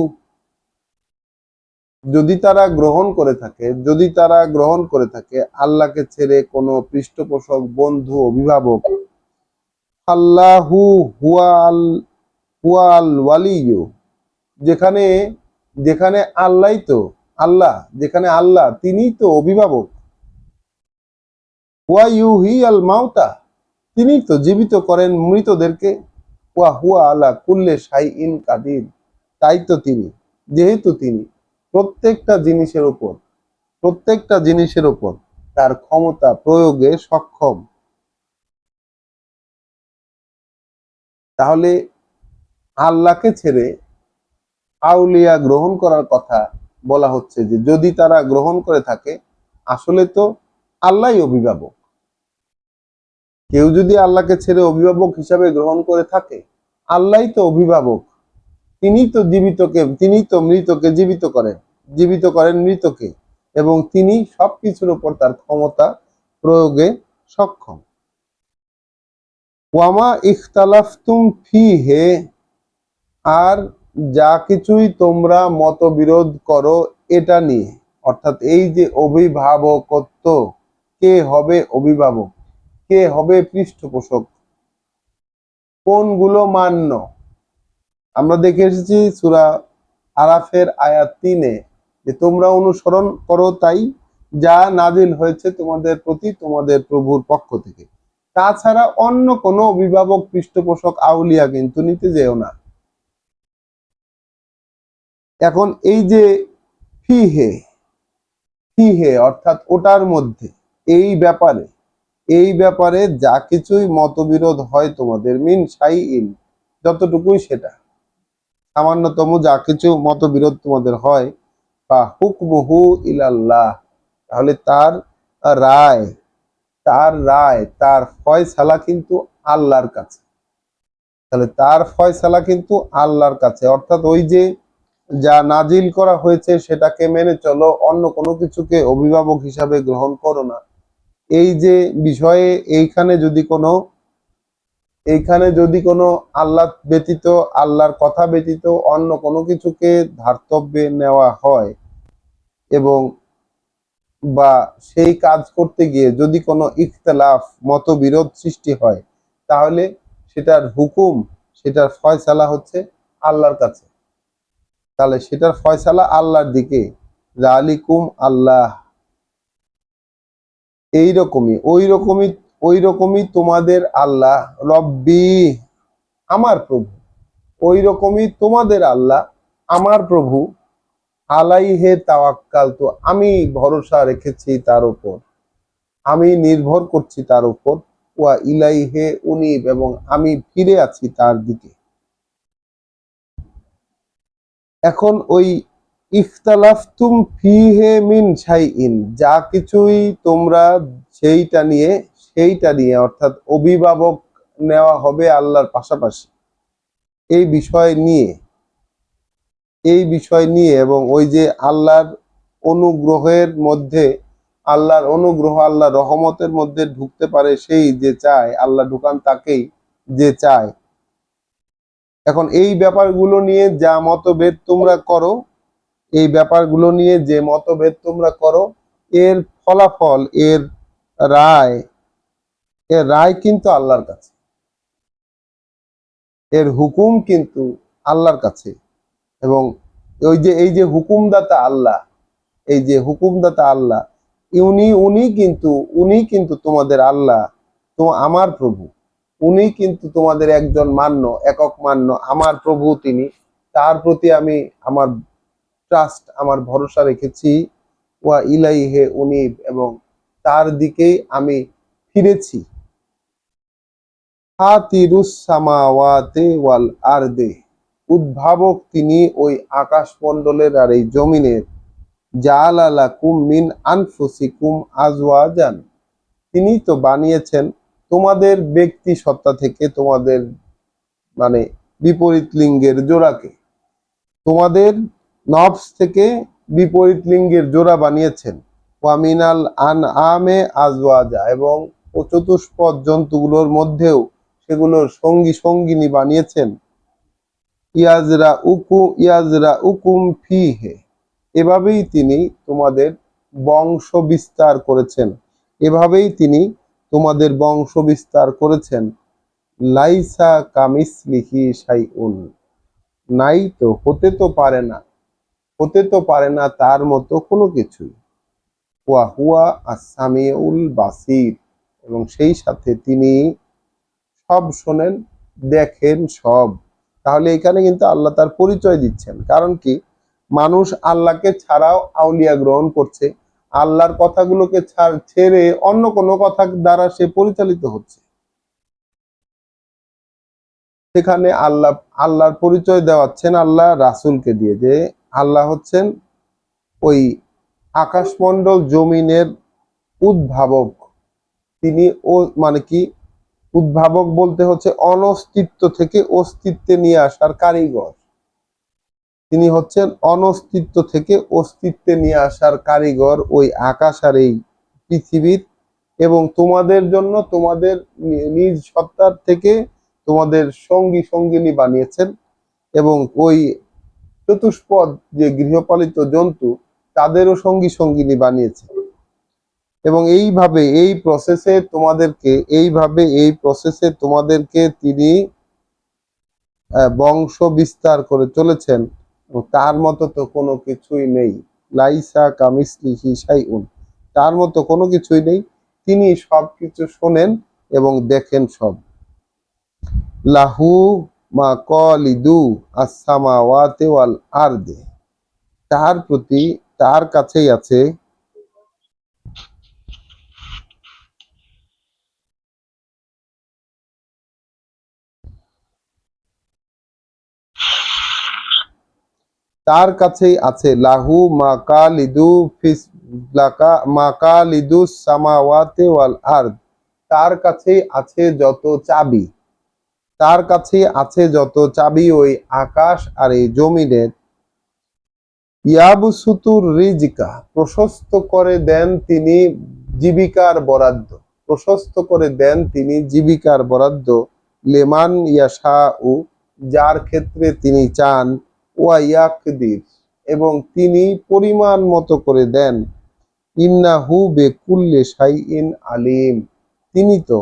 Speaker 1: যদি তারা গ্রহণ করে থাকে, যদি তারা গ্রহণ করে থাকে আল্লাহকে ছেড়ে কোনো পৃষ্ঠপোষক, বন্ধু, অভিভাবক, আল্লাহু হুয়াল ওয়ালিয়ু, যেখানে যেখানে আল্লাহ তো আল্লাহ, যেখানে আল্লাহ তিনিই তো অভিভাবক, ওয়া ইউহি আল মাউতা, তিনি তো জীবিত করেন মৃতদেরকে, ওয়া হুয়া আলা কুল্লে শাইইন কাদির, তাই তো তিনি, যেহেতু তিনি প্রত্যেকটা জিনিসের উপর, প্রত্যেকটা জিনিসের উপর তার ক্ষমতা প্রয়োগে সক্ষম। তাহলে আল্লাহকে ছেড়ে আউলিয়া গ্রহণ করার কথা বলা হচ্ছে যে যদি তারা গ্রহণ করে থাকে, আসলে তো আল্লাহই অভিভাবক। কেউ যদি আল্লাহকে ছেড়ে অভিভাবক হিসাবে গ্রহণ করে থাকে, আল্লাহই তো অভিভাবক, তিনি তো জীবিতকে, তিনি তো মৃতকে জীবিত করেন, জীবিত করেন মৃতকে, এবং তিনি সবকিছুর উপর তার ক্ষমতা প্রয়োগে সক্ষম। ওয়ামা ইখতালাফতুম ফিহে, আর যা কিছুই তোমরা মতবিরোধ করো এটা নিয়ে, অর্থাৎ এই যে অভিভাবকত্ব, কে হবে অভিভাবক, কে হবে পৃষ্ঠপোষক, কোনগুলো মান্য, আমরা দেখে এসেছি সূরা আরাফের আয়াত ৩-এ যে তোমরা অনুসরণ করো তাই যা নাজিল হয়েছে তোমাদের প্রতি তোমাদের প্রভুর পক্ষ থেকে, তাছাড়া অন্য কোনো অভিভাবক, পৃষ্ঠপোষক, আউলিয়া কিন্তু নিতে যেও না। এখন এই যে ফিহে, ফিহে অর্থাৎ ওটার মধ্যে, এই ব্যাপারে, এই ব্যাপারে যা কিছুই মতবিরোধ হয় তোমাদের, মিন শাইইন, যতটুকুই সেটা, সামান্যতম যা কিছু মতবিরোধ তোমাদের হয়, বা হুকমুহু ইলাল্লাহ, তাহলে তার রায়, তার রায়, তার ফয়সালা কিন্তু আল্লাহর কাছে। তাহলে তার ফয়সালা কিন্তু আল্লাহর কাছে, অর্থাৎ ওই যে যা নাজিল করা হয়েছে সেটাকে মেনে চলো, অন্য কোনো কিছুকে অভিভাবক হিসাবে গ্রহণ করো না। এই যে বিষয়ে এইখানে যদি কোনো এইখানে যদি কোনো আল্লাহ ব্যতীত, আল্লাহর কথা ব্যতীত অন্য কোনো কিছুকে ধার্তব্যে নেওয়া হয় এবং বা সেই কাজ করতে গিয়ে যদি কোনো ইখতিলাফ মতবিরোধ সৃষ্টি হয়, তাহলে সেটার হুকুম, সেটার ফয়সালা হচ্ছে আল্লাহর কাছে। তাহলে সেটার ফয়সালা আল্লাহর দিকে। জালিকুম আল্লাহ, এইরকমই ওই রকমই তোমাদের আল্লাহ, রব্বি আমার প্রভু, ওই রকমই তোমাদের আল্লাহ আমার প্রভু, আলাইহে তাওয়াক্কাল, তো আমি ভরসা রেখেছি তার উপর, আমি নির্ভর করছি তার উপর, ওয়া ইলাইহে উনিব, এবং আমি ফিরে আছি তার দিকে। এখন ওই ইখতালাফতুম ফিহে মিন শাইইন, যা কিছুই তোমরা সেইটা নিয়ে অর্থাৎ অভিভাবক নেওয়া হবে আল্লাহর পাশাপাশি, এই বিষয় নিয়ে এই বিষয় নিয়ে এবং ওই যে আল্লাহর অনুগ্রহের মধ্যে, আল্লাহর অনুগ্রহ, আল্লাহর রহমতের মধ্যে ঢুকতে পারে সেই যে চায়, আল্লাহ ঢুকান তাকেই যে চায়। এখন এই ব্যাপারগুলো নিয়ে যা মতভেদ তোমরা করো, এই ব্যাপারগুলো নিয়ে যে মতভেদ তোমরা করো, এর ফলাফল, রায় এর রায় কিন্তু আল্লাহর কাছে, এর হুকুম কিন্তু আল্লাহর কাছে। এবং এই যে হুকুমদাতা আল্লাহ, এই যে হুকুমদাতা আল্লাহ, উনি কিন্তু তোমাদের আল্লাহ, তো আমার প্রভু, উনি কিন্তু তোমাদের একজন মান্য, একক মান্য আমার প্রভু তিনি। তার প্রতি আমি আমার ট্রাস্ট, আমার ভরসা রেখেছি। ওয়া ইলাইহে উনিব, এবং তার দিকেই আমি ফিরেছি। ফাতিরুস সামাওয়াতি ওয়াল আরদে, উদ্ভাবক তিনি ওই আকাশমণ্ডলের আর এই জমিনের। জাআলা লাকুম মিন আনফুসিকুম আজওয়াজান, তিনি তো বানিয়েছেন তোমাদের ব্যক্তি সত্তা থেকে, তোমাদের মানে বিপরীত লিঙ্গের জোড়াকে, তোমাদের নফস থেকে বিপরীত লিঙ্গের জোড়া বানিয়েছেন। ওয়ামিনাল আনআমে আজওয়াজা, এবং ও চতুষ্পদ জন্তুগুলোর মধ্যেও সেগুলোর সঙ্গী সঙ্গিনী বানিয়েছেন। ইয়াজরা উকুম ফিহে, এভাবেই তিনি তোমাদের বংশ বিস্তার করেছেন, এভাবেই তিনি তোমাদের বংশ বিস্তার করেছেন। লাইসা কামিসলিহি শাইউন, নাই তো, হতে তো পারে না তার মতো কোনো কিছুই। ওয়া হুয়া আস-সামিউল বাসির, এবং সেই সাথে তিনি সব শোনেন, দেখেন সব। তাহলে এখানে কিন্তু আল্লাহ তার পরিচয় দিচ্ছেন। কারণ কি, মানুষ আল্লাহকে ছাড়াও আউলিয়া গ্রহণ করছে, আল্লাহর কথাগুলোকে ছেড়ে অন্য কোনো কথা দ্বারা সে পরিচালিত হচ্ছে। সেখানে আল্লাহর পরিচয় দেওয়াচ্ছেন আল্লাহ রাসূলকে দিয়ে, যে আল্লাহ হচ্ছেন ওই আকাশমণ্ডল জমিনের উদ্ভাবক। তিনি মানে কি, উদ্ভাবক বলতে হচ্ছে অনস্তিত্ব থেকে অস্তিত্বে নিয়ে আসার কারিগর। তিনি হচ্ছেন অনস্তিত্ব থেকে অস্তিত্বে নিয়ে আসার কারিগর ওই আকাশ আর এই পৃথিবীর। এবং তোমাদের জন্য তোমাদের নিজ সত্তার থেকে তোমাদের সঙ্গী সঙ্গিনী বানিয়েছেন, এবং ওই চতুষ্পদ যে গৃহপালিত জন্তু তাদেরও সঙ্গী সঙ্গিনী বানিয়েছেন। এবং এইভাবে এই প্রসেসে তিনি বংশ বিস্তার করে চলেছেন। তার মতো তো কোনো কিছুই নেই। লাইসা কামিসলিহি শাইউন, তার মতো কোনো কিছুই নেই। তিনি সবকিছু শোনেন এবং দেখেন সব। লাহু মাকালিদু আস-সামাওয়াতি ওয়াল আরদে, তার কাছেই আছে লাহু মাকালিদুস সামাওয়াতি ওয়াল আরদ, তার কাছেই আছে যত চাবি, ওই আকাশ আর এই জমিনের। ইয়াবসুতুর রিজকা, প্রশস্ত করে দেন তিনি জীবিকার বরাদ্দ, লেমান ইয়াশাউ, যার ক্ষেত্রে তিনি চান, ওয়া ইয়াকদির, এবং তিনি পরিমাণ মতো করে দেন। ইন্নাহু বেকুল্লি শাইইন আলিম, তিনি তো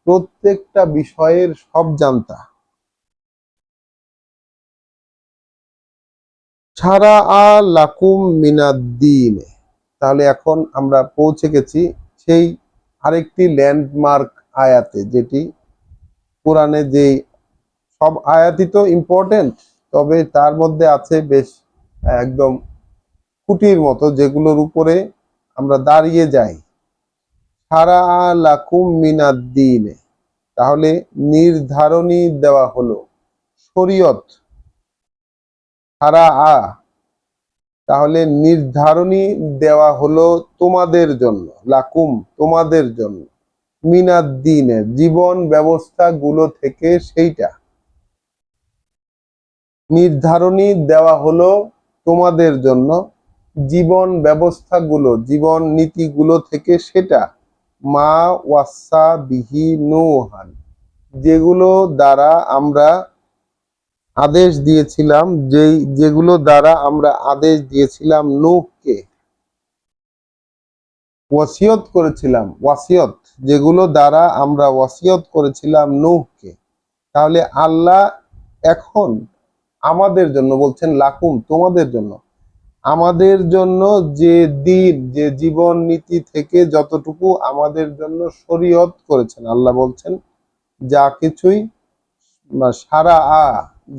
Speaker 1: প্রত্যেকটা বিষয়ের সব জানতা। সারা লাকুম মিনাদ্দিন, তাহলে এখন আমরা পৌঁছে গেছি সেই আরেকটি ল্যান্ডমার্ক আয়াতে, যেটি কোরআনে যে সব আয়াতই তো ইম্পর্টেন্ট, তবে তার মধ্যে আছে বেশ একদম খুঁটির মতো যেগুলোর উপরে আমরা দাঁড়িয়ে যাই। সারা লাকুম মিনাদ্দিন, তাহলে নির্ধারণী দেওয়া হলো, শরীয়ত। সারা তাহলে নির্ধারণী দেওয়া হলো তোমাদের জন্য, লাকুম তোমাদের জন্য, মিনাদ্দিনের জীবন ব্যবস্থা গুলো থেকে, সেইটা নির্ধারণী দেওয়া হলো তোমাদের জন্য জীবন ব্যবস্থাগুলো, জীবন নীতিগুলো থেকে, সেটা মা ওয়াসা বিহি নূহান, যেগুলো দ্বারা আমরা আদেশ দিয়েছিলাম, যেগুলো দ্বারা আমরা আদেশ দিয়েছিলাম নূহকে, ওয়াসিয়ত করেছিলাম, ওয়াসিয়ত, যেগুলো দ্বারা আমরা ওয়াসিয়ত করেছিলাম নূহকে। তাহলে আল্লাহ এখন আমাদের জন্য বলছেন, লাকুম তোমাদের জন্য, আমাদের জন্য যে দিন, যে জীবন নীতি থেকে যতটুকু আমাদের জন্য শরীয়ত করেছেন, আল্লাহ বলছেন যা কিছুই সারা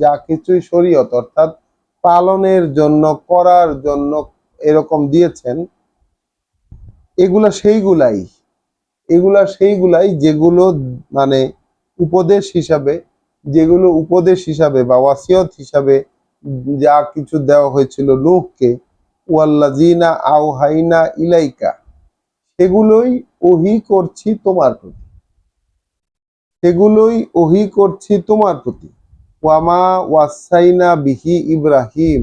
Speaker 1: যা কিছুই শরীয়ত অর্থাৎ পালনের জন্য, করার জন্য এরকম দিয়েছেন, এগুলা সেইগুলাই যেগুলো মানে উপদেশ হিসাবে, যেগুলো উপদেশ হিসাবে বা ওয়াসিয়ত হিসাবে যা কিছু দেওয়া হয়েছিল নূহকে, ওয়াল্লাযিনা আওহাইনা ইলাইকা, সেগুলোই ওহী করছি তোমার প্রতি, সেগুলোই ওহী করছি তোমার প্রতি। ওয়ামা ওয়াসাইনা বিহি ইব্রাহিম,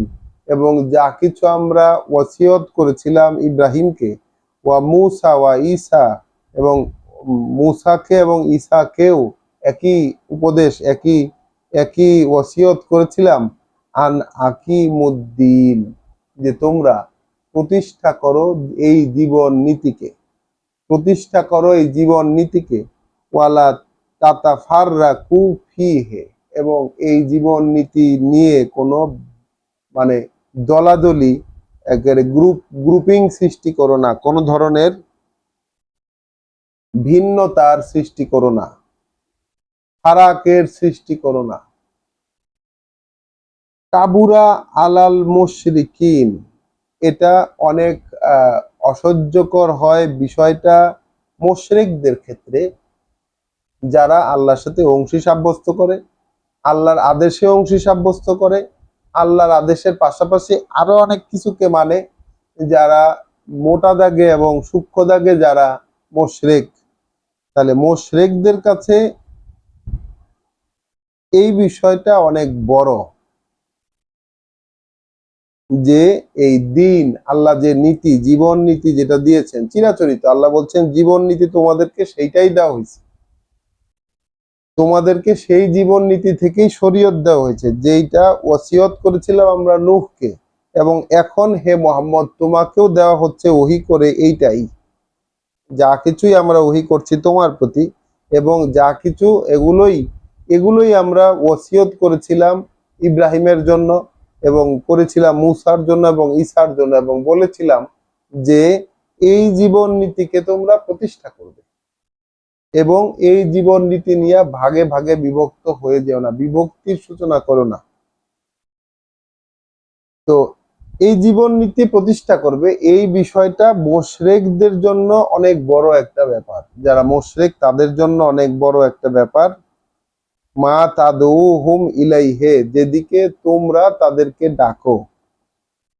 Speaker 1: এবং যা কিছু আমরা ওয়াসিয়ত করেছিলাম ইব্রাহিমকে, ওয়া মুসা ওয়া ঈসা, এবং মুসাকে এবং ঈসাকেও একই উপদেশ, একই একই ওয়াসিয়ত করেছিলাম, আন আকিমুদ্দিন, যে তোমরা প্রতিষ্ঠা করো এই জীবন নীতিকে, প্রতিষ্ঠা করো এই জীবন নীতিকে, ওয়ালা তাতাফাররাকু ফিহে, এবং এই জীবন নীতি নিয়ে কোনো মানে দলাদলি, একেবারে গ্রুপিং সৃষ্টি করো না, কোনো ধরনের ভিন্নতার সৃষ্টি করো না, ফারাকের সৃষ্টি করো না। কাবুরা আলাল মুশরিকিন, এটা অনেক অসহ্যকর হয় বিষয়টা মুশরিকদের ক্ষেত্রে, যারা আল্লাহর সাথে অংশী সাব্যস্ত করে, আল্লাহর আদেশে অংশী সাব্যস্ত করে, আল্লাহর আদেশের পাশাপাশি আরো অনেক কিছুকে মানে, যারা মোটা দাগে এবং সূক্ষ্ম দাগে যারা মুশরিক, তাহলে মুশরিকদের কাছে এই বিষয়টা অনেক বড়, যে এই দিন আল্লাহ যে নীতি, জীবন নীতি যেটা দিয়েছেন চিরাচরিত, আল্লাহ বলছেন জীবন নীতি তোমাদেরকে সেইটাই দেওয়া হয়েছে, তোমাদেরকে সেই জীবন নীতি থেকেই শরীয়ত দেওয়া হয়েছে, যেইটা ওয়াসিয়ত করেছিলাম আমরা নূহকে, এবং এখন হে মোহাম্মদ তোমাকেও দেওয়া হচ্ছে ওহী করে এইটাই, যা কিছুই আমরা ওহী করছি তোমার প্রতি, এবং যা কিছু এগুলোই আমরা ওয়াসিয়ত করেছিলাম ইব্রাহিমের জন্য, এবং করেছিলাম মুসার জন্য এবং ঈসার জন্য, এবং বলেছিলাম যে এই জীবন নীতিকে তোমরা প্রতিষ্ঠা করবে, এবং এই জীবন নীতি নিয়ে ভাগে ভাগে বিভক্ত হয়ে যেও না, বিভক্তির সূচনা করো না। তো এই জীবন নীতি প্রতিষ্ঠা করবে, এই বিষয়টা মুশরিকদের জন্য অনেক বড় একটা ব্যাপার, যারা মুশরিক তাদের জন্য অনেক বড় একটা ব্যাপার। মা তাদউহুম ইলাইহে, যেদিকে তোমরা তাদেরকে ডাকো,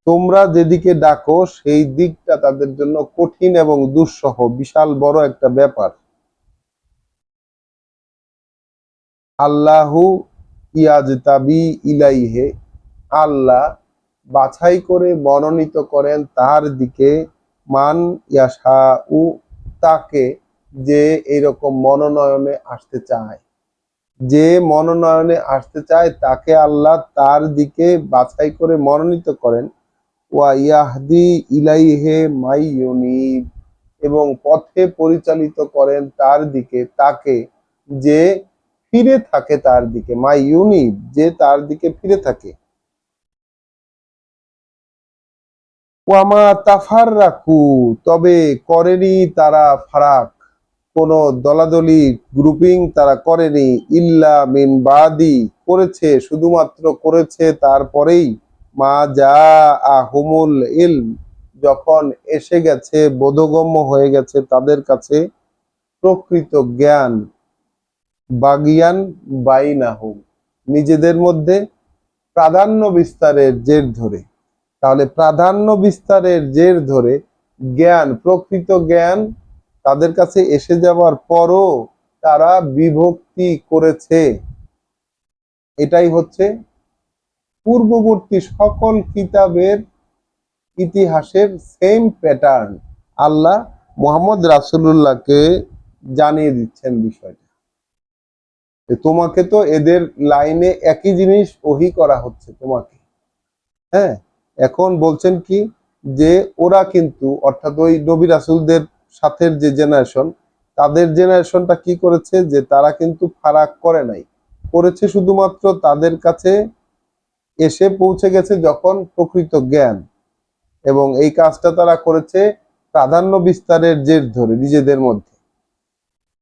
Speaker 1: তোমরা যেদিকে ডাকো সেই দিকটা তাদের জন্য কঠিন এবং দুঃসহ, বিশাল বড় একটা ব্যাপার। আল্লাহু ইয়াজতাবি ইলাইহে, আল্লাহ বাছাই করে মনোনীত করেন তার দিকে, মান ইয়াশাউ, তাকে যে এরকম মনোনয়নে আসতে চায়, যে মনোনয়নে আসতে চায় তাকে আল্লাহ তার দিকে বাছাই করে মনোনীত করেন। ওয়া ইয়াহদি ইলাইহে মাই ইউনিব, এবং পথে পরিচালিত করেন তার দিকে তাকে যে ফিরে থাকে তার দিকে, মাই ইউনিব, যে তার দিকে ফিরে থাকে। ওয়ামা তাফাররাকু, তবে করেনি তারা ফারাক, কোন দলাদলি গ্রুপিং তারা করেনি, ইল্লা মিন বাদি, করেছে শুধুমাত্র করেছে তারপরেই, মা যা আহুমুল ইলম, যখন এসে গেছে, বোধগম্য হয়ে গেছে তাদের কাছে প্রকৃত জ্ঞান, বাগিয়ান বাইনাহুম, নিজেদের মধ্যে প্রাধান্য বিস্তারের জের ধরে। তাহলে প্রাধান্য বিস্তারের জের ধরে জ্ঞান, প্রকৃত জ্ঞান তাদের কাছে এসে যাওয়ার পরও তারা বিভক্তি করেছে। এটাই হচ্ছে পূর্ববর্তী সকল কিতাবের ইতিহাসের সেম প্যাটার্ন। আল্লাহ মুহাম্মদ রাসূলুল্লাহকে জানিয়ে দিচ্ছেন বিষয়টা, তোমাকে তো এদের লাইনে একই জিনিস ওহী করা হচ্ছে তোমাকে। হ্যাঁ, এখন বলছেন কি, যে ওরা কিন্তু, অর্থাৎ ওই নবী রাসূলদের সাথের যে জেনারেশন, তাদের জেনারেশনটা কি করেছে, যে তারা কিন্তু ফারাক করে নাই, করেছে শুধুমাত্র তাদের কাছে এসে পৌঁছে গেছে যখন প্রকৃত জ্ঞান, এবং এই কাজটা তারা করেছে প্রাধান্য বিস্তারের জের ধরে নিজেদের মধ্যে।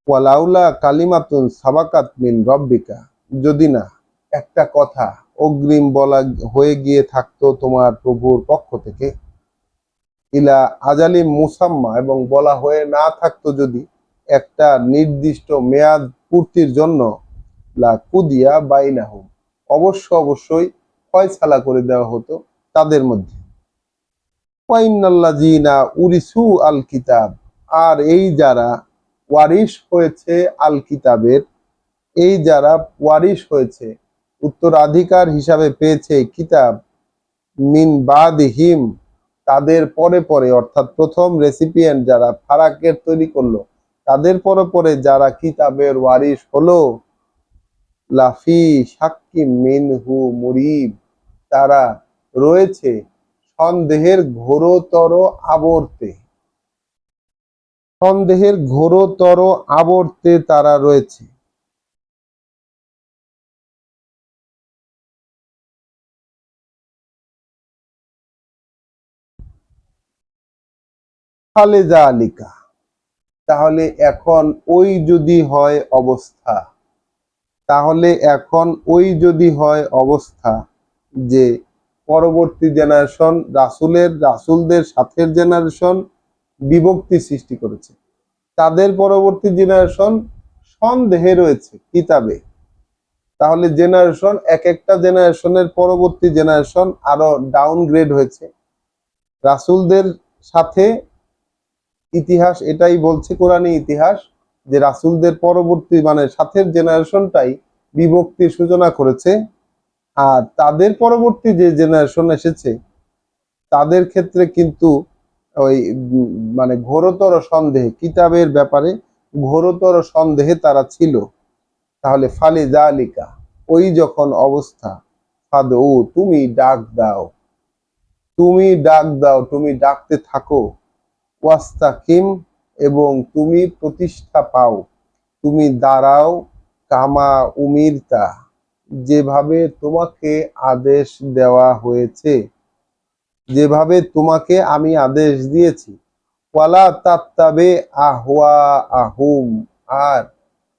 Speaker 1: ওয়ালাউলা কালিমাতুন সাবাকাত মিন রব্বিকা, যদি না একটা কথা অগ্রিম বলা হয়ে গিয়ে থাকতো তোমার প্রভুর পক্ষ থেকে, ইলা আজালি মুসাম্মা, এবং বলা হয়ে না থাকতো যদি একটা নির্দিষ্ট মেয়াদ পূর্তির জন্য, লা কুদিয়া বাইনাহুম, অবশ্যই ফয়সালা করে দেওয়া হতো তাদের মধ্যে। ওয়াইন্নাল্লাযীনা উরিসু আল কিতাব, আর এই যারা ওয়ারিশ হয়েছে আল কিতাবের, এই যারা ওয়ারিশ হয়েছে, উত্তরাধিকার হিসাবে পেয়েছে কিতাব, মিন বাদিহিম, তাদের পরে পরে, অর্থাৎ প্রথম রেসিপিয়েন্ট যারা ফারাকের তৈরি করলো, তাদের পরে পরে যারা কিতাবের ওয়ারিশ হলো, লাফি শাক্কি মিনহু মুরিব, তারা রয়েছে সন্দেহের ঘোরতর আবর্তে, সন্দেহের ঘোরতর আবর্তে তারা রয়েছে। ফালে জালিকা, তাহলে এখন ওই যদি হয় অবস্থা, তাহলে এখন ওই যদি হয় অবস্থা, যে পরবর্তী জেনারেশন রাসূলদের সাথের জেনারেশন বিভক্তি সৃষ্টি করেছে, তাদের পরবর্তী জেনারেশন সন্দেহে রয়েছে কিতাবে, তাহলে জেনারেশন, এক একটা জেনারেশনের পরবর্তী জেনারেশন আরো ডাউনগ্রেড হয়েছে রাসূলদের সাথে। ইতিহাস এটাই বলছে, কোরআনী ইতিহাস, যে রাসূলদের পরবর্তী মানে সাথের জেনারেশনটাই বিভক্তির সূচনা করেছে। আর তাদের পরবর্তী যে জেনারেশন এসেছে তাদের ক্ষেত্রে কিন্তু ওই মানে ঘোরতর সন্দেহে, কিতাবের ব্যাপারে ঘোরতর সন্দেহে তারা ছিল। তাহলে ফালি জালিকা, ওই যখন অবস্থা, ফাদউ, তুমি ডাক দাও, তুমি ডাক দাও, তুমি ডাকতে থাকো, ওয়াস্তাকিম, এবং তুমি প্রতিষ্ঠা পাও, তুমি দাঁড়াও, কামা উমিরতা, যেভাবে তোমাকে আদেশ দেওয়া হয়েছে, যেভাবে তোমাকে আমি আদেশ দিয়েছি। ওয়ালা তাত্তাবে আহওয়া আহুম, আর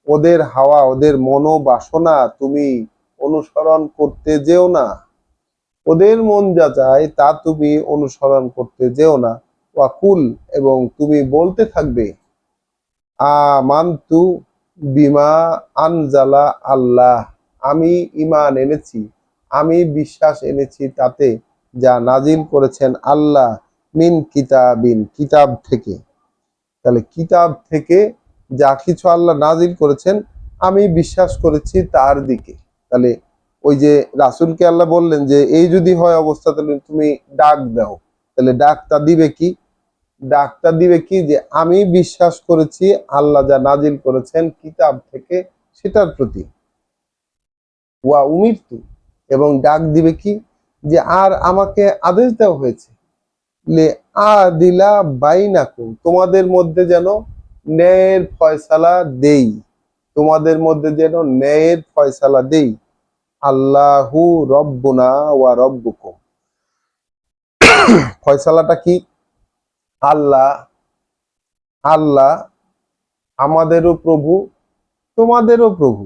Speaker 1: ওদের হাওয়া, ওদের মনোবাসনা তুমি অনুসরণ করতে যেও না, ওদের মন যা চায় তা তুমি অনুসরণ করতে যেও না। ওয়াকুল, এবং তুমি বলতে থাকবে, আমানতু বিমা আনজালা আল্লাহ, আমি ঈমান এনেছি, আমি বিশ্বাস এনেছি তাতে যা নাজিল করেছেন আল্লাহ, মিন কিতাবিন, কিতাব থেকে। তাহলে কিতাব থেকে যা কিছু আল্লাহ নাজিল করেছেন আমি বিশ্বাস করেছি তার দিকে। তাহলে ওই যে রাসূলকে আল্লাহ বললেন যে এই যদি হয় অবস্থা, তাহলে তুমি ডাক দাও, তাহলে ডাকটা দিবে কি, ডাকটা দিবে কি, যে আমি বিশ্বাস করেছি আল্লাহ যা নাজিল করেছেন কিতাব থেকে সেটার প্রতি। ওয়া উমিরতু, এবং ডাক দিবে কি, যে আর আমাকে আদেশ দেওয়া হয়েছে, লে আদিলা বাইনাকুম, তোমাদের মধ্যে যেন ন্যায়ের ফয়সালা দেই, তোমাদের মধ্যে যেন ন্যায়ের ফয়সালা দেই। আল্লাহু রব্বুনা ওয়া রব্বুকুম, ফয়সালাটা কি? আল্লাহ, আল্লাহ আমাদেরও প্রভু, তোমাদেরও প্রভু।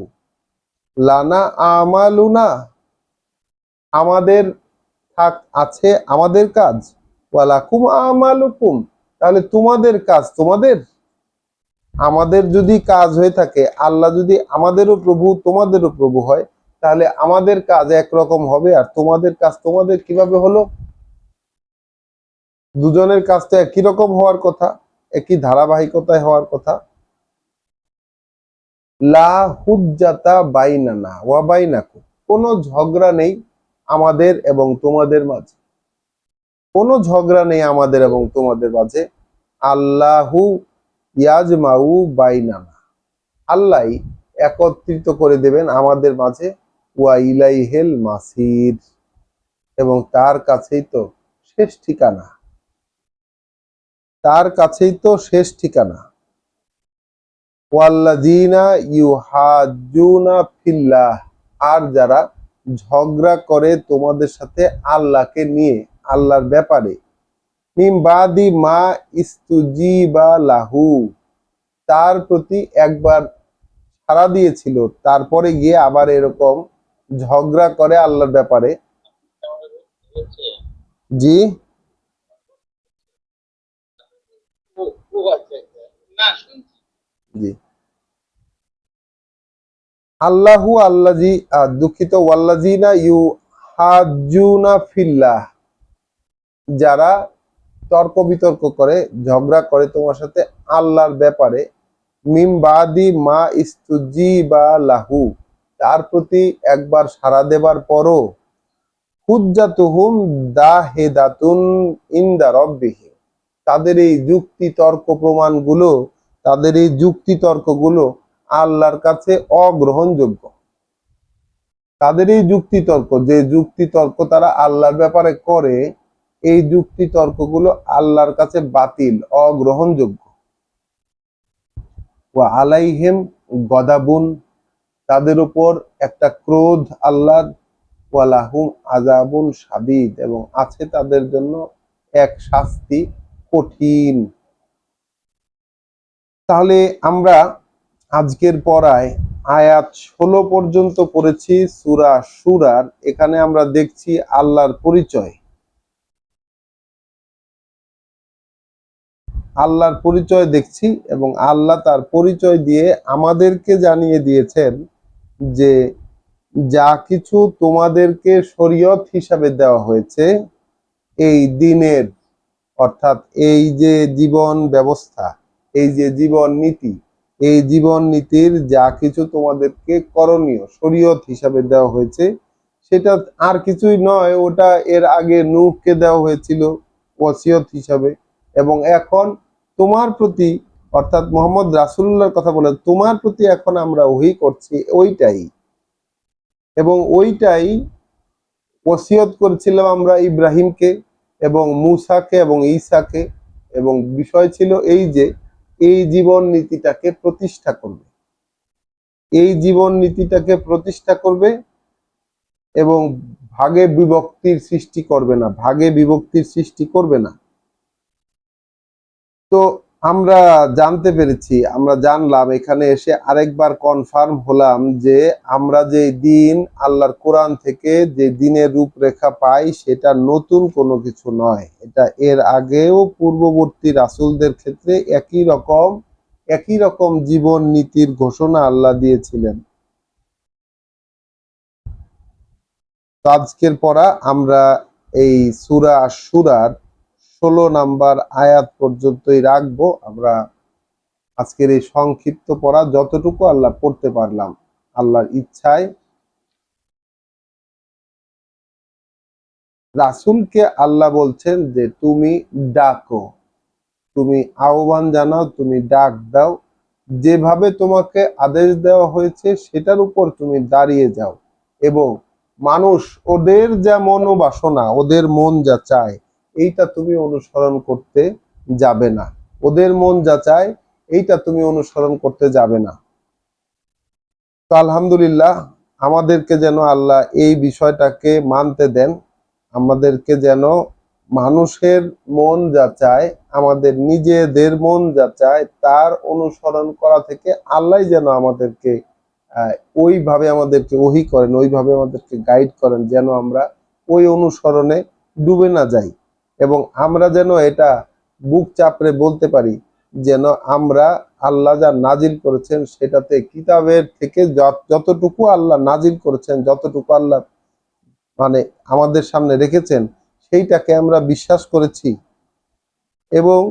Speaker 1: লানা আমালুনা, আমাদের থাক আছে আমাদের কাজ, ওয়ালাকুম আমালুকুম, তাহলে তোমাদের কাজ তোমাদের। আমাদের যদি কাজ হয়ে থাকে, আল্লাহ যদি আমাদেরও প্রভু তোমাদেরও প্রভু হয়, তাহলে আমাদের কাজ একরকম হবে, আর তোমাদের কাজ তোমাদের কিভাবে হলো? দুজনের কাজ তো একই রকম হওয়ার কথা, একই ধারাবাহিকতায় হওয়ার কথা। লা হুজ্জাতা বাইনানা ওয়া বাইনাকুম, কোনো ঝগড়া নেই আমাদের এবং তোমাদের মাঝে, কোনো ঝগড়া নেই আমাদের এবং তোমাদের মাঝে। আল্লাহু ইয়াজমাউ বাইনানা, আল্লাহ একত্রিত করে দেবেন আমাদের মাঝে। ওয়া ইলাইহিল মাসির, এবং তার কাছেই তো শেষ ঠিকানা, তার কাছেই তো শেষ ঠিকানা। ওয়াল্লাযীনা ইউহাজ্জুনা ফিল্লাহ, আর যারা ঝগড়া করে তোমাদের সাথে আল্লাহকে নিয়ে, আল্লাহর ব্যাপারে, মিন বাদি মা ইস্তুজিবা লাহু, তার প্রতি একবার সাড়া দিয়েছিল, তারপরে গিয়ে আবার এরকম ঝগড়া করে আল্লাহর ব্যাপারে। জি, জি, আল্লাহু আল্লাজি, দুঃখিত, ওয়াল্লাজিনা ইউহাজ্জুনা ফিল্লাহ, যারা তর্ক বিতর্ক করে, ঝগড়া করে তোমার সাথে আল্লাহর ব্যাপারে, মিম বাদি মা ইস্তুজিবা লাহু, তার প্রতি একবার সাড়া দেবার পরও, হুজ্জাতুহুম দাহেদাতুন ইনদা রাব্বিহিম, তাদের এই যুক্তি তর্ক প্রমাণগুলো, তাদের এই যুক্তি তর্কগুলো আল্লাহর কাছে অগ্রহণযোগ্য। তাদের এই যুক্তি তর্ক, যে যুক্তি তর্ক তারা আল্লাহর ব্যাপারে করে, এই যুক্তি তর্কগুলো আল্লাহর কাছে বাতিল, অগ্রহণযোগ্য। ওয়া আলাইহিম গদাবুন, তাদের উপর একটা ক্রোধ আল্লাহর, ওয়ালাহুম আযাবুন শাদীদ, এবং আছে তাদের জন্য এক শাস্তি কঠিন। তাহলে আমরা আজকের পড়ায় আয়াত 16 পর্যন্ত পড়েছি সূরা শুরার। এখানে আমরা দেখছি আল্লাহর পরিচয়, আল্লাহর পরিচয় দেখছি, এবং আল্লাহ তার পরিচয় দিয়ে আমাদেরকে জানিয়ে দিয়েছেন যে যা কিছু তোমাদেরকে শরীয়ত হিসাবে দেওয়া হয়েছে এই দিনের, অর্থাৎ এই যে জীবন ব্যবস্থা, এই যে জীবন নীতি, এই জীবন নীতির যা কিছু তোমাদেরকে করণীয় শরীয়ত হিসাবে দেওয়া হয়েছে, সেটা আর কিছুই নয়, ওটা এর আগে নূহকে দেওয়া হয়েছিল ওসিয়ত হিসাবে, এবং এখন তোমার প্রতি, অর্থাৎ মোহাম্মদ রাসূলুল্লাহর কথা বলে, তোমার প্রতি এখন আমরা ওহী করছি ওইটাই, এবং ওইটাই ওসিয়ত করেছিলাম আমরা ইব্রাহিমকে এবং মূসাকে এবং ঈসাকে, এবং বিষয় ছিল এই যে এই জীবন নীতিটাকে প্রতিষ্ঠা করবে, এই জীবন নীতিটাকে প্রতিষ্ঠা করবে, এবং ভাগে বিভক্তির সৃষ্টি করবে না, ভাগে বিভক্তির সৃষ্টি করবে না। তো আমরা জানতে পেরেছি, আমরা জানলাম, এখানে এসে আরেকবার কনফার্ম হলাম যে আমরা যে দিন আল্লাহর কোরআন থেকে যে দিনের রূপরেখা পাই সেটা নতুন কোনো কিছু নয়, এটা এর আগেও পূর্ববর্তী রাসূলদের ক্ষেত্রে একই রকম জীবন নীতির ঘোষণা আল্লাহ দিয়েছিলেন। তো আজকের পড়া আমরা এই সূরা আশ-শুরার 16 নাম্বার আয়াত পর্যন্তই রাখবো। আমরা আজকের এই সংক্ষিপ্ত পড়া যতটুকু আল্লাহ পড়তে পারলাম আল্লাহর ইচ্ছায়। রাসূলকে আল্লাহ বলছেন যে তুমি ডাকো, তুমি আহ্বান জানাও, তুমি ডাক দাও, যেভাবে তোমাকে আদেশ দেওয়া হয়েছে সেটার উপর তুমি দাঁড়িয়ে যাও, এবং মানুষ ওদের যা মনোবাসনা, ওদের মন যা চায়, এইটা তুমি অনুসরণ করতে যাবে না। ওদের মন যা চায় এইটা তুমি অনুসরণ করতে যাবে না। তো আলহামদুলিল্লাহ, আমাদেরকে যেন আল্লাহ এই বিষয়টাকে মানতে দেন, আমাদেরকে যেন মানুষের মন যা চায়, আমাদের নিজেদের মন যা চায় তার অনুসরণ করা থেকে আল্লাহ যেন আমাদেরকে আহ, ওইভাবে আমাদেরকে ওহী করেন, ওইভাবে আমাদেরকে গাইড করেন, যেন আমরা ওই অনুসরণে ডুবে না যাই। এবং আমরা যেন এটা বুক চাপড়ে বলতে পারি যেন আমরা আল্লাহ যা নাজিল করেছেন সেটাতে কিতাবের থেকে যতটুকু আল্লাহ নাজিল করেছেন, যতটুকু আল্লাহ মানে আমাদের সামনে রেখেছেন, সেইটাকে আমরা বিশ্বাস করেছি। এবং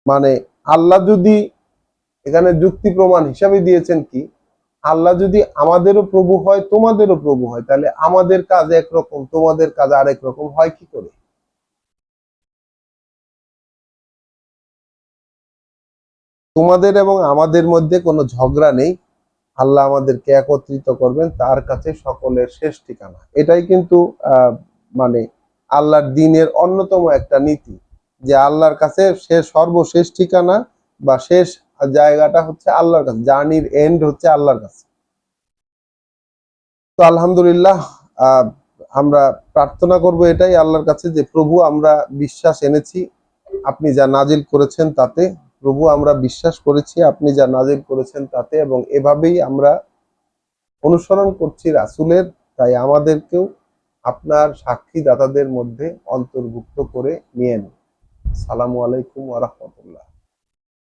Speaker 1: মানে আল্লাহ যদি এখানে যুক্তি প্রমাণ হিসাবে দিয়েছেন কি, আল্লাহ যদি আমাদেরও প্রভু হয় তোমাদেরও প্রভু হয়, তাহলে আমাদের কাজ একরকম তোমাদের কাজ আরেক রকম হয় কি করে? তোমাদের এবং আমাদের মধ্যে কোনো ঝগড়া নেই, আল্লাহ আমাদেরকে একত্রিত করবেন, তার কাছে সকলের শেষ ঠিকানা। এটাই কিন্তু মানে আল্লাহর দ্বীনের অন্যতম একটা নীতি, যে আল্লাহর কাছে সর্বশেষ ঠিকানা বা শেষ জায়গাটা হচ্ছে আল্লাহর কাছে, জার্নির এন্ড হচ্ছে আল্লাহর কাছে। তো আলহামদুলিল্লাহ, আহ আমরা প্রার্থনা করব এটাই আল্লাহর কাছে যে প্রভু, আমরা বিশ্বাস এনেছি আপনি যা নাজিল করেছেন তাতে। প্রভু, আমরা বিশ্বাস করেছি আপনি যা নাজিল করেছেন তাতে, এবং এভাবেই আমরা অনুসরণ করছি রাসূলের। তাই আমাদেরকেও আপনার সাক্ষীদাতাদের মধ্যে অন্তর্ভুক্ত করে নিয়েন। আসসালামু আলাইকুম ওয়া রাহমাতুল্লাহ।